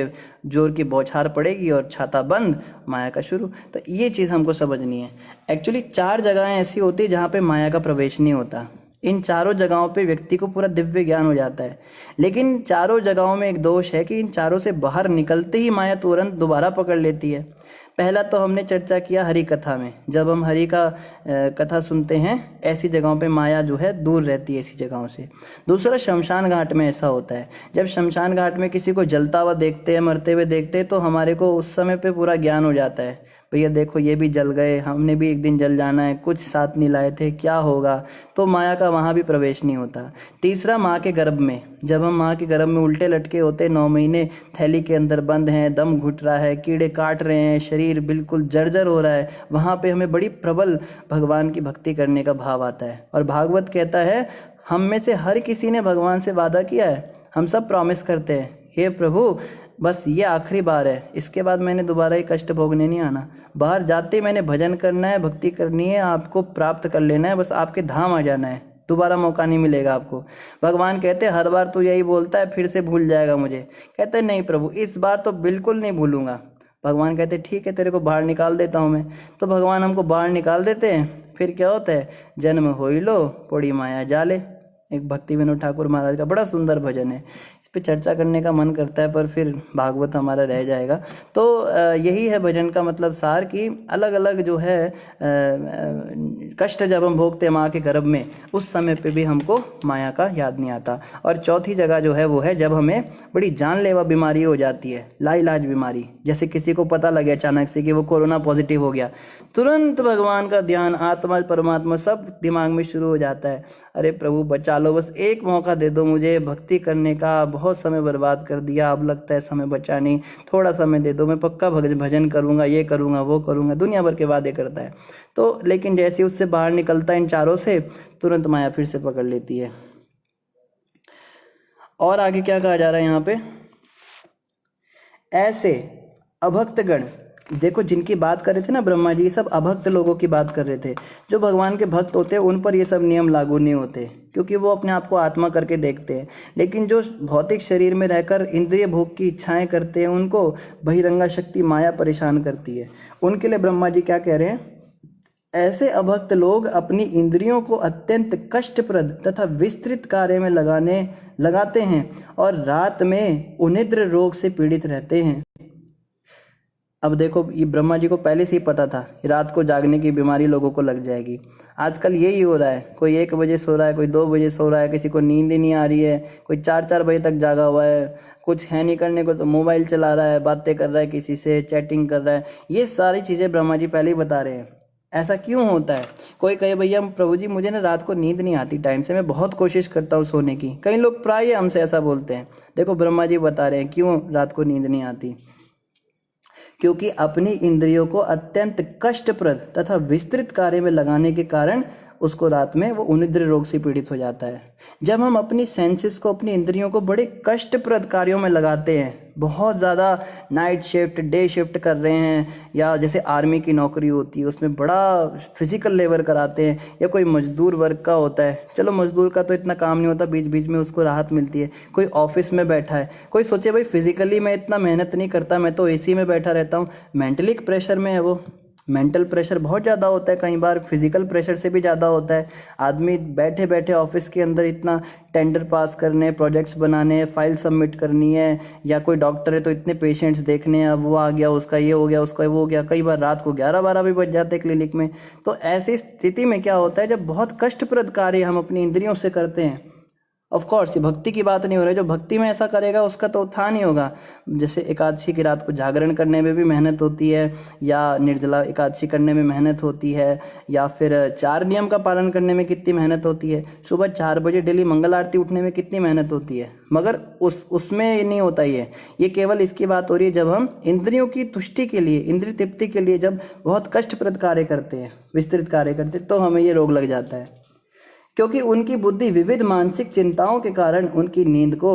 जोर की बौछार पड़ेगी और छाता बंद, माया का शुरू। तो ये चीज़ हमको समझनी है। एक्चुअली 4 जगहें ऐसी होती है जहाँ पे माया का प्रवेश नहीं होता। इन चारों जगहों पे व्यक्ति को पूरा दिव्य ज्ञान हो जाता है, लेकिन चारों जगहों में एक दोष है कि इन चारों से बाहर निकलते ही माया तुरंत दोबारा पकड़ लेती है। पहला तो हमने चर्चा किया हरि कथा में, जब हम हरि का कथा सुनते हैं ऐसी जगहों पे माया जो है दूर रहती है ऐसी जगहों से। दूसरा शमशान घाट में ऐसा होता है, जब शमशान घाट में किसी को जलता हुआ देखते हैं, मरते हुए देखते हैं, तो हमारे को उस समय पे पूरा ज्ञान हो जाता है, भैया देखो ये भी जल गए, हमने भी एक दिन जल जाना है, कुछ साथ नहीं लाए थे, क्या होगा। तो माया का वहाँ भी प्रवेश नहीं होता। तीसरा माँ के गर्भ में, जब हम माँ के गर्भ में उल्टे लटके होते, 9 महीने थैली के अंदर बंद हैं, दम घुट रहा है, कीड़े काट रहे हैं, शरीर बिल्कुल जर्जर हो रहा है, वहाँ पे हमें बड़ी प्रबल भगवान की भक्ति करने का भाव आता है। और भागवत कहता है हम में से हर किसी ने भगवान से वादा किया है, हम सब प्रॉमिस करते हैं, हे प्रभु बस ये आखिरी बार है, इसके बाद मैंने दोबारा ये कष्ट भोगने नहीं आना, बाहर जाते मैंने भजन करना है, भक्ति करनी है, आपको प्राप्त कर लेना है, बस आपके धाम आ जाना है, दोबारा मौका नहीं मिलेगा आपको। भगवान कहते हर बार तो यही बोलता है, फिर से भूल जाएगा मुझे। कहते नहीं प्रभु इस बार तो बिल्कुल नहीं भूलूंगा। भगवान कहते ठीक है तेरे को बाहर निकाल देता हूँ मैं। तो भगवान हमको बाहर निकाल देते हैं, फिर क्या होता है, जन्म होई लो पड़ी माया जाले। एक भक्ति विनोद ठाकुर महाराज का बड़ा सुंदर भजन है, पे चर्चा करने का मन करता है पर फिर भागवत हमारा रह जाएगा। तो यही है भजन का मतलब सार कि अलग अलग जो है कष्ट जब हम भोगते हैं माँ के गर्भ में, उस समय पे भी हमको माया का याद नहीं आता। और चौथी जगह जो है वो है जब हमें बड़ी जानलेवा बीमारी हो जाती है, लाइलाज बीमारी, जैसे किसी को पता लगे अचानक से कि वो कोरोना पॉजिटिव हो गया, तुरंत भगवान का ध्यान, आत्मा परमात्मा सब दिमाग में शुरू हो जाता है। अरे प्रभु बचा लो, बस एक मौका दे दो मुझे भक्ति करने का, बहुत समय बर्बाद कर दिया, अब लगता है समय बचा नहीं, थोड़ा समय दे दो, मैं पक्का भजन करूँगा, ये करूँगा वो करूँगा, दुनिया भर के वादे करता है। तो लेकिन जैसे उससे बाहर निकलता है इन चारों से, तुरंत माया फिर से पकड़ लेती है। और आगे क्या कहा जा रहा है यहाँ पे, ऐसे अभक्तगण, देखो जिनकी बात कर रहे थे ना ब्रह्मा जी, सब अभक्त लोगों की बात कर रहे थे। जो भगवान के भक्त होते हैं उन पर ये सब नियम लागू नहीं होते, क्योंकि वो अपने आप को आत्मा करके देखते हैं। लेकिन जो भौतिक शरीर में रहकर इंद्रिय भोग की इच्छाएं करते हैं, उनको बहिरंगा शक्ति माया परेशान करती है। उनके लिए ब्रह्मा जी क्या कह रहे हैं, ऐसे अभक्त लोग अपनी इंद्रियों को अत्यंत कष्टप्रद तथा विस्तृत कार्य में लगाते हैं और रात में उनिद्र रोग से पीड़ित रहते हैं। अब देखो ये ब्रह्मा जी को पहले से ही पता था कि रात को जागने की बीमारी लोगों को लग जाएगी। आजकल यही हो रहा है, कोई 1 बजे सो रहा है, कोई 2 बजे सो रहा है, किसी को नींद ही नहीं आ रही है, कोई 4-4 बजे तक जागा हुआ है, कुछ है नहीं करने को तो मोबाइल चला रहा है, बातें कर रहा है, किसी से चैटिंग कर रहा है। ये सारी चीज़ें ब्रह्मा जी पहले ही बता रहे हैं। ऐसा क्यों होता है? कोई कहे भैया प्रभु जी मुझे ना रात को नींद नहीं आती टाइम से, मैं बहुत कोशिश करता हूँ सोने की। कई लोग प्राय हमसे ऐसा बोलते हैं। देखो ब्रह्मा जी बता रहे हैं क्यों रात को नींद नहीं आती, क्योंकि अपनी इंद्रियों को अत्यंत कष्टप्रद तथा विस्तृत कार्य में लगाने के कारण उसको रात में वो उनिद्र रोग से पीड़ित हो जाता है। जब हम अपनी सेंसेस को, अपनी इंद्रियों को बड़े कष्टप्रद कार्यों में लगाते हैं, बहुत ज़्यादा नाइट शिफ्ट, डे शिफ्ट कर रहे हैं, या जैसे आर्मी की नौकरी होती है उसमें बड़ा फिजिकल लेबर कराते हैं, या कोई मजदूर वर्ग का होता है, चलो मजदूर का तो इतना काम नहीं होता, बीच बीच में उसको राहत मिलती है। कोई ऑफिस में बैठा है, कोई सोचे भाई फिजिकली मैं इतना मेहनत नहीं करता, मैं तो एसी में बैठा रहता हूँ, मेंटली प्रेशर में है वो, मेंटल प्रेशर बहुत ज़्यादा होता है, कई बार फिजिकल प्रेशर से भी ज़्यादा होता है। आदमी बैठे बैठे ऑफिस के अंदर इतना टेंडर पास करने, प्रोजेक्ट्स बनाने, फाइल सबमिट करनी है, या कोई डॉक्टर है तो इतने पेशेंट्स देखने हैं, अब वो आ गया, उसका ये हो गया, उसका वो हो गया, कई बार रात को 11-12 भी बज जाते हैं क्लिनिक में। तो ऐसी स्थिति में क्या होता है, जब बहुत कष्टप्रद कार्य हम अपनी इंद्रियों से करते हैं, ऑफ कोर्स ये भक्ति की बात नहीं हो रही, जो भक्ति में ऐसा करेगा उसका तो उत्थान ही होगा। जैसे एकादशी की रात को जागरण करने में भी मेहनत होती है, या निर्जला एकादशी करने में मेहनत होती है, या फिर 4 नियम का पालन करने में कितनी मेहनत होती है, सुबह 4 बजे डेली मंगल आरती उठने में कितनी मेहनत होती है। मगर उसमें नहीं होता ये केवल इसकी बात हो रही है जब हम इंद्रियों की तुष्टि के लिए, इंद्रिय तृप्ति के लिए जब बहुत कष्टप्रद कार्य करते हैं, विस्तृत कार्य करते हैं, तो हमें ये रोग लग जाता है। क्योंकि उनकी बुद्धि विविध मानसिक चिंताओं के कारण उनकी नींद को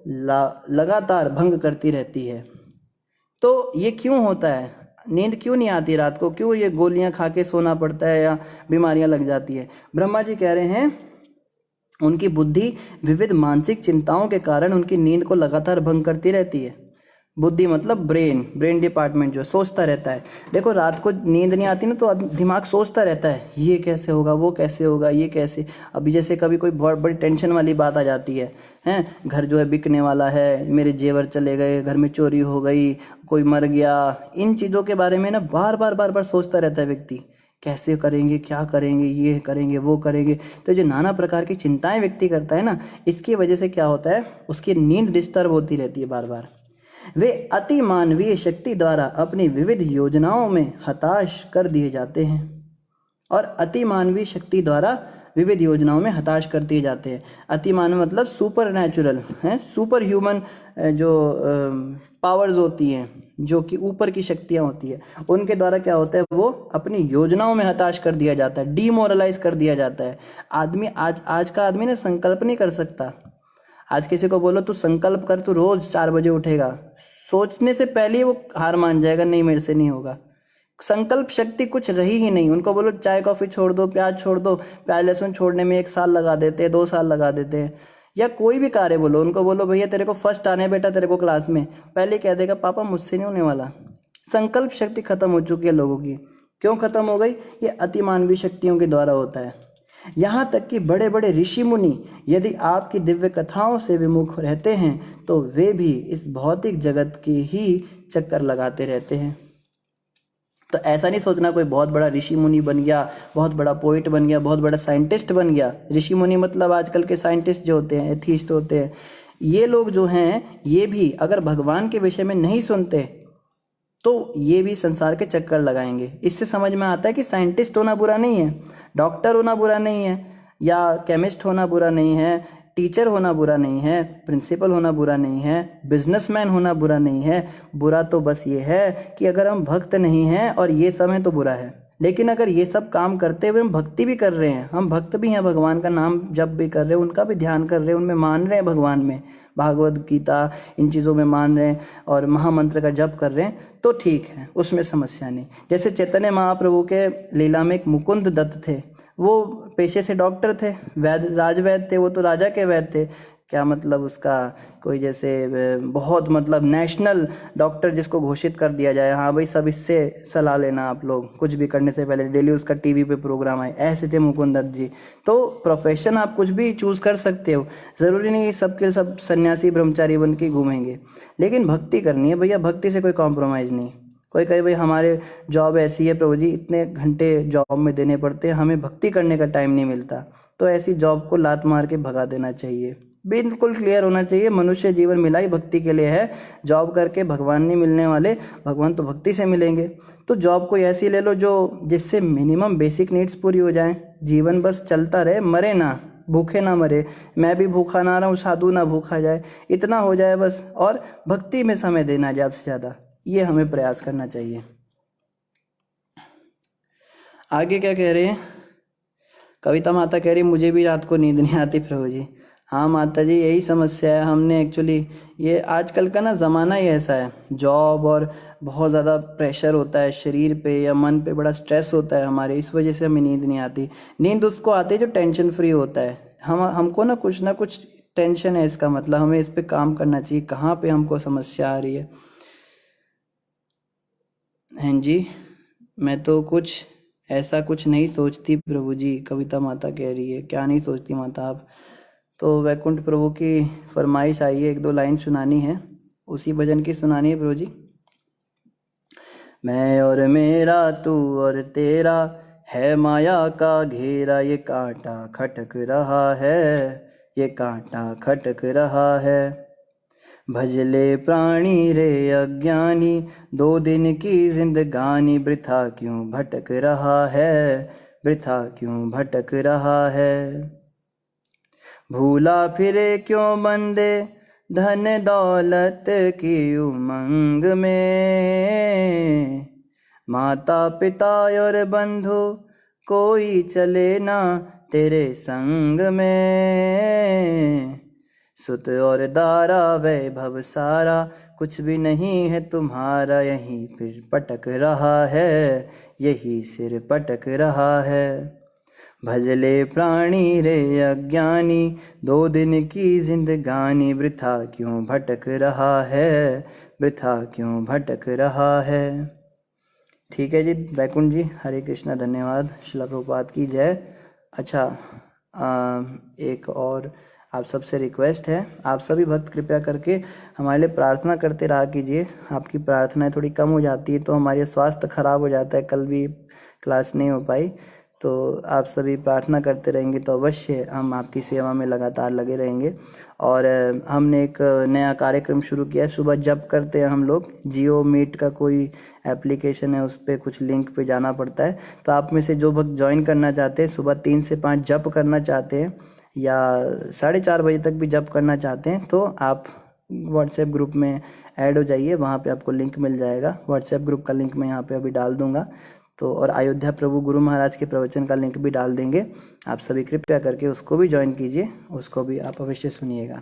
लगातार भंग करती रहती है। तो ये क्यों होता है, नींद क्यों नहीं आती रात को, क्यों ये गोलियां खा के सोना पड़ता है या बीमारियां लग जाती है? ब्रह्मा जी कह रहे हैं उनकी बुद्धि विविध मानसिक चिंताओं के कारण उनकी नींद को लगातार भंग करती रहती है। बुद्धि मतलब ब्रेन डिपार्टमेंट जो सोचता रहता है। देखो रात को नींद नहीं आती ना तो दिमाग सोचता रहता है, ये कैसे होगा, वो कैसे होगा, ये कैसे। अभी जैसे कभी कोई बहुत बड़ी टेंशन वाली बात आ जाती है, हैं घर जो है बिकने वाला है, मेरे जेवर चले गए, घर में चोरी हो गई, कोई मर गया, इन चीज़ों के बारे में ना बार बार सोचता रहता है व्यक्ति, कैसे करेंगे, क्या करेंगे, ये करेंगे, वो करेंगे। तो जो नाना प्रकार की चिंताएं व्यक्ति करता है ना, इसकी वजह से क्या होता है, उसकी नींद डिस्टर्ब होती रहती है बार बार। वे अति मानवीय शक्ति द्वारा अपनी विविध योजनाओं में हताश कर दिए जाते हैं, और अति मानवीय शक्ति द्वारा विविध योजनाओं में हताश कर दिए जाते हैं। अति मानव मतलब सुपर नेचुरल है, सुपर ह्यूमन जो पावर्स होती हैं, जो कि ऊपर की शक्तियाँ होती है, उनके द्वारा क्या होता है, वो अपनी योजनाओं में हताश कर दिया जाता है, डीमोरलाइज कर दिया जाता है। आदमी आज का आदमी ना संकल्प नहीं कर सकता। आज किसी को बोलो तू संकल्प कर, तू रोज 4 बजे उठेगा, सोचने से पहले ही वो हार मान जाएगा, नहीं मेरे से नहीं होगा। संकल्प शक्ति कुछ रही ही नहीं। उनको बोलो चाय कॉफ़ी छोड़ दो, प्याज छोड़ दो, प्याज लहसुन छोड़ने में 1 साल लगा देते हैं, 2 साल लगा देते हैं। या कोई भी कार्य बोलो, उनको बोलो भैया तेरे को फर्स्ट आने बेटा तेरे को क्लास में, पहले कह देगा पापा मुझसे नहीं होने वाला। संकल्प शक्ति खत्म हो चुकी है लोगों की। क्यों खत्म हो गई? ये अतिमानवीय शक्तियों के द्वारा होता है। यहाँ तक कि बड़े बड़े ऋषि मुनि यदि आपकी दिव्य कथाओं से विमुख रहते हैं तो वे भी इस भौतिक जगत के ही चक्कर लगाते रहते हैं। तो ऐसा नहीं सोचना कोई बहुत बड़ा ऋषि मुनि बन गया, बहुत बड़ा पोइट बन गया, बहुत बड़ा साइंटिस्ट बन गया। ऋषि मुनि मतलब आजकल के साइंटिस्ट जो होते हैं, एथीस्ट होते हैं, ये लोग जो हैं, ये भी अगर भगवान के विषय में नहीं सुनते तो ये भी संसार के चक्कर लगाएंगे। इससे समझ में आता है कि साइंटिस्ट होना बुरा नहीं है, डॉक्टर होना बुरा नहीं है, या केमिस्ट होना बुरा नहीं है, टीचर होना बुरा नहीं है, प्रिंसिपल होना बुरा नहीं है, बिजनेसमैन होना बुरा नहीं है। बुरा तो बस ये है कि अगर हम भक्त नहीं हैं और ये सब हैं तो बुरा है। लेकिन अगर ये सब काम करते हुए हम भक्ति भी कर रहे हैं, हम भक्त भी हैं, भगवान का नाम जप भी कर रहे हैं, उनका भी ध्यान कर रहे हैं, उनमें मान रहे हैं, भगवान में, भागवत गीता इन चीज़ों में मान रहे हैं और महामंत्र का जप कर रहे हैं, तो ठीक है, उसमें समस्या नहीं। जैसे चैतन्य महाप्रभु के लीला में एक मुकुंद दत्त थे, वो पेशे से डॉक्टर थे, राजवैद्य थे, वो तो राजा के वैद्य थे। क्या मतलब उसका, कोई जैसे बहुत मतलब नेशनल डॉक्टर जिसको घोषित कर दिया जाए, हाँ भाई सब इससे सलाह लेना आप लोग, कुछ भी करने से पहले डेली उसका टीवी पे प्रोग्राम आए, ऐसे थे मुकुंद दत्त जी। तो प्रोफेशन आप कुछ भी चूज़ कर सकते हो, ज़रूरी नहीं सबके सब सन्यासी ब्रह्मचारी बन के घूमेंगे, लेकिन भक्ति करनी है भैया, भक्ति से कोई कॉम्प्रोमाइज़ नहीं। कोई कहे भाई हमारे जॉब ऐसी है प्रभु जी, इतने घंटे जॉब में देने पड़ते हैं, हमें भक्ति करने का टाइम नहीं मिलता, तो ऐसी जॉब को लात मार के भगा देना चाहिए। बिल्कुल क्लियर होना चाहिए, मनुष्य जीवन मिला ही भक्ति के लिए है, जॉब करके भगवान नहीं मिलने वाले, भगवान तो भक्ति से मिलेंगे। तो जॉब कोई ऐसी ले लो जो जिससे मिनिमम बेसिक नीड्स पूरी हो जाएं, जीवन बस चलता रहे, मरे ना, भूखे ना मरे, मैं भी भूखा ना रहूं, साधु ना भूखा जाए, इतना हो जाए बस, और भक्ति में समय देना ज़्यादा से ज़्यादा, ये हमें प्रयास करना चाहिए। आगे क्या कह रहे हैं? कविता माता कह रही मुझे भी रात को नींद नहीं आती प्रभु जी। हाँ माता जी, यही समस्या है। हमने एक्चुअली ये आजकल का ना ज़माना ही ऐसा है, जॉब और बहुत ज़्यादा प्रेशर होता है शरीर पे या मन पे, बड़ा स्ट्रेस होता है हमारे, इस वजह से हमें नींद नहीं आती। नींद उसको आती है जो टेंशन फ्री होता है। हमको ना कुछ टेंशन है, इसका मतलब हमें इस पे काम करना चाहिए, कहाँ पे हमको समस्या आ रही है। हाँ जी, मैं तो कुछ ऐसा कुछ नहीं सोचती प्रभु जी, कविता माता कह रही है। क्या नहीं सोचती माता आप? तो वैकुंठ प्रभु की फरमाइश आई है, 1-2 लाइन सुनानी है, उसी भजन की सुनानी है प्रभु जी। मैं और मेरा, तू और तेरा, है माया का घेरा, ये कांटा खटक रहा है, ये कांटा खटक रहा है। भजले प्राणी रे अज्ञानी, 2 दिन की जिंदगानी, वृथा क्यों भटक रहा है, वृथा क्यों भटक रहा है। भूला फिरे क्यों बंदे, धन दौलत की उमंग में, माता पिता और बंधु कोई चले ना तेरे संग में। सुत और दारा वैभव सारा, कुछ भी नहीं है तुम्हारा, यहीं फिर पटक रहा है, यही सिर पटक रहा है। भजले प्राणी रे अज्ञानी, 2 दिन की जिंदगानी, वृथा क्यों भटक रहा है, वृथा क्यों भटक रहा है। ठीक है जी वैकुंठ जी, हरे कृष्णा, धन्यवाद। श्रील प्रभुपाद की जय। अच्छा एक और आप सबसे रिक्वेस्ट है, आप सभी भक्त कृपया करके हमारे लिए प्रार्थना करते रहा कीजिए। आपकी प्रार्थनाएं थोड़ी कम हो जाती है तो हमारी स्वास्थ्य खराब हो जाता है, कल भी क्लास नहीं हो पाई। तो आप सभी प्रार्थना करते रहेंगे तो अवश्य हम आपकी सेवा में लगातार लगे रहेंगे। और हमने एक नया कार्यक्रम शुरू किया है, सुबह जप करते हैं हम लोग। जियो मीट का कोई एप्लीकेशन है, उस पर कुछ लिंक पे जाना पड़ता है। तो आप में से जो भक्त ज्वाइन करना चाहते हैं, सुबह 3 से 5 जप करना चाहते हैं या 4:30 बजे तक भी जप करना चाहते हैं, तो आप व्हाट्सएप ग्रुप में ऐड हो जाइए, वहाँ पे आपको लिंक मिल जाएगा। व्हाट्सएप ग्रुप का लिंक मैं यहाँ पे अभी डाल दूँगा। तो और अयोध्या प्रभु गुरु महाराज के प्रवचन का लिंक भी डाल देंगे। आप सभी कृपया करके उसको भी ज्वाइन कीजिए, उसको भी आप अवश्य सुनिएगा।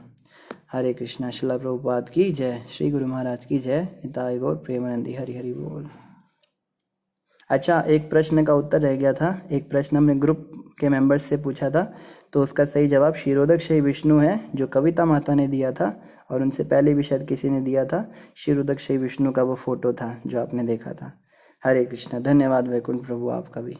हरे कृष्णा। श्रील प्रभुपाद की जय। श्री गुरु महाराज की जय। निताय गौर प्रेमानंदी। हरि हरि बोल। अच्छा एक प्रश्न का उत्तर रह गया था, एक प्रश्न हमने ग्रुप के मेंबर्स से पूछा था, तो उसका सही जवाब क्षीरोदक श्री विष्णु है, जो कविता माता ने दिया था। और उनसे पहले भी शायद किसी ने दिया था, क्षीरोदक श्री विष्णु का वो फोटो था जो आपने देखा था। हरे कृष्णा। धन्यवाद वैकुंठ प्रभु आपका भी।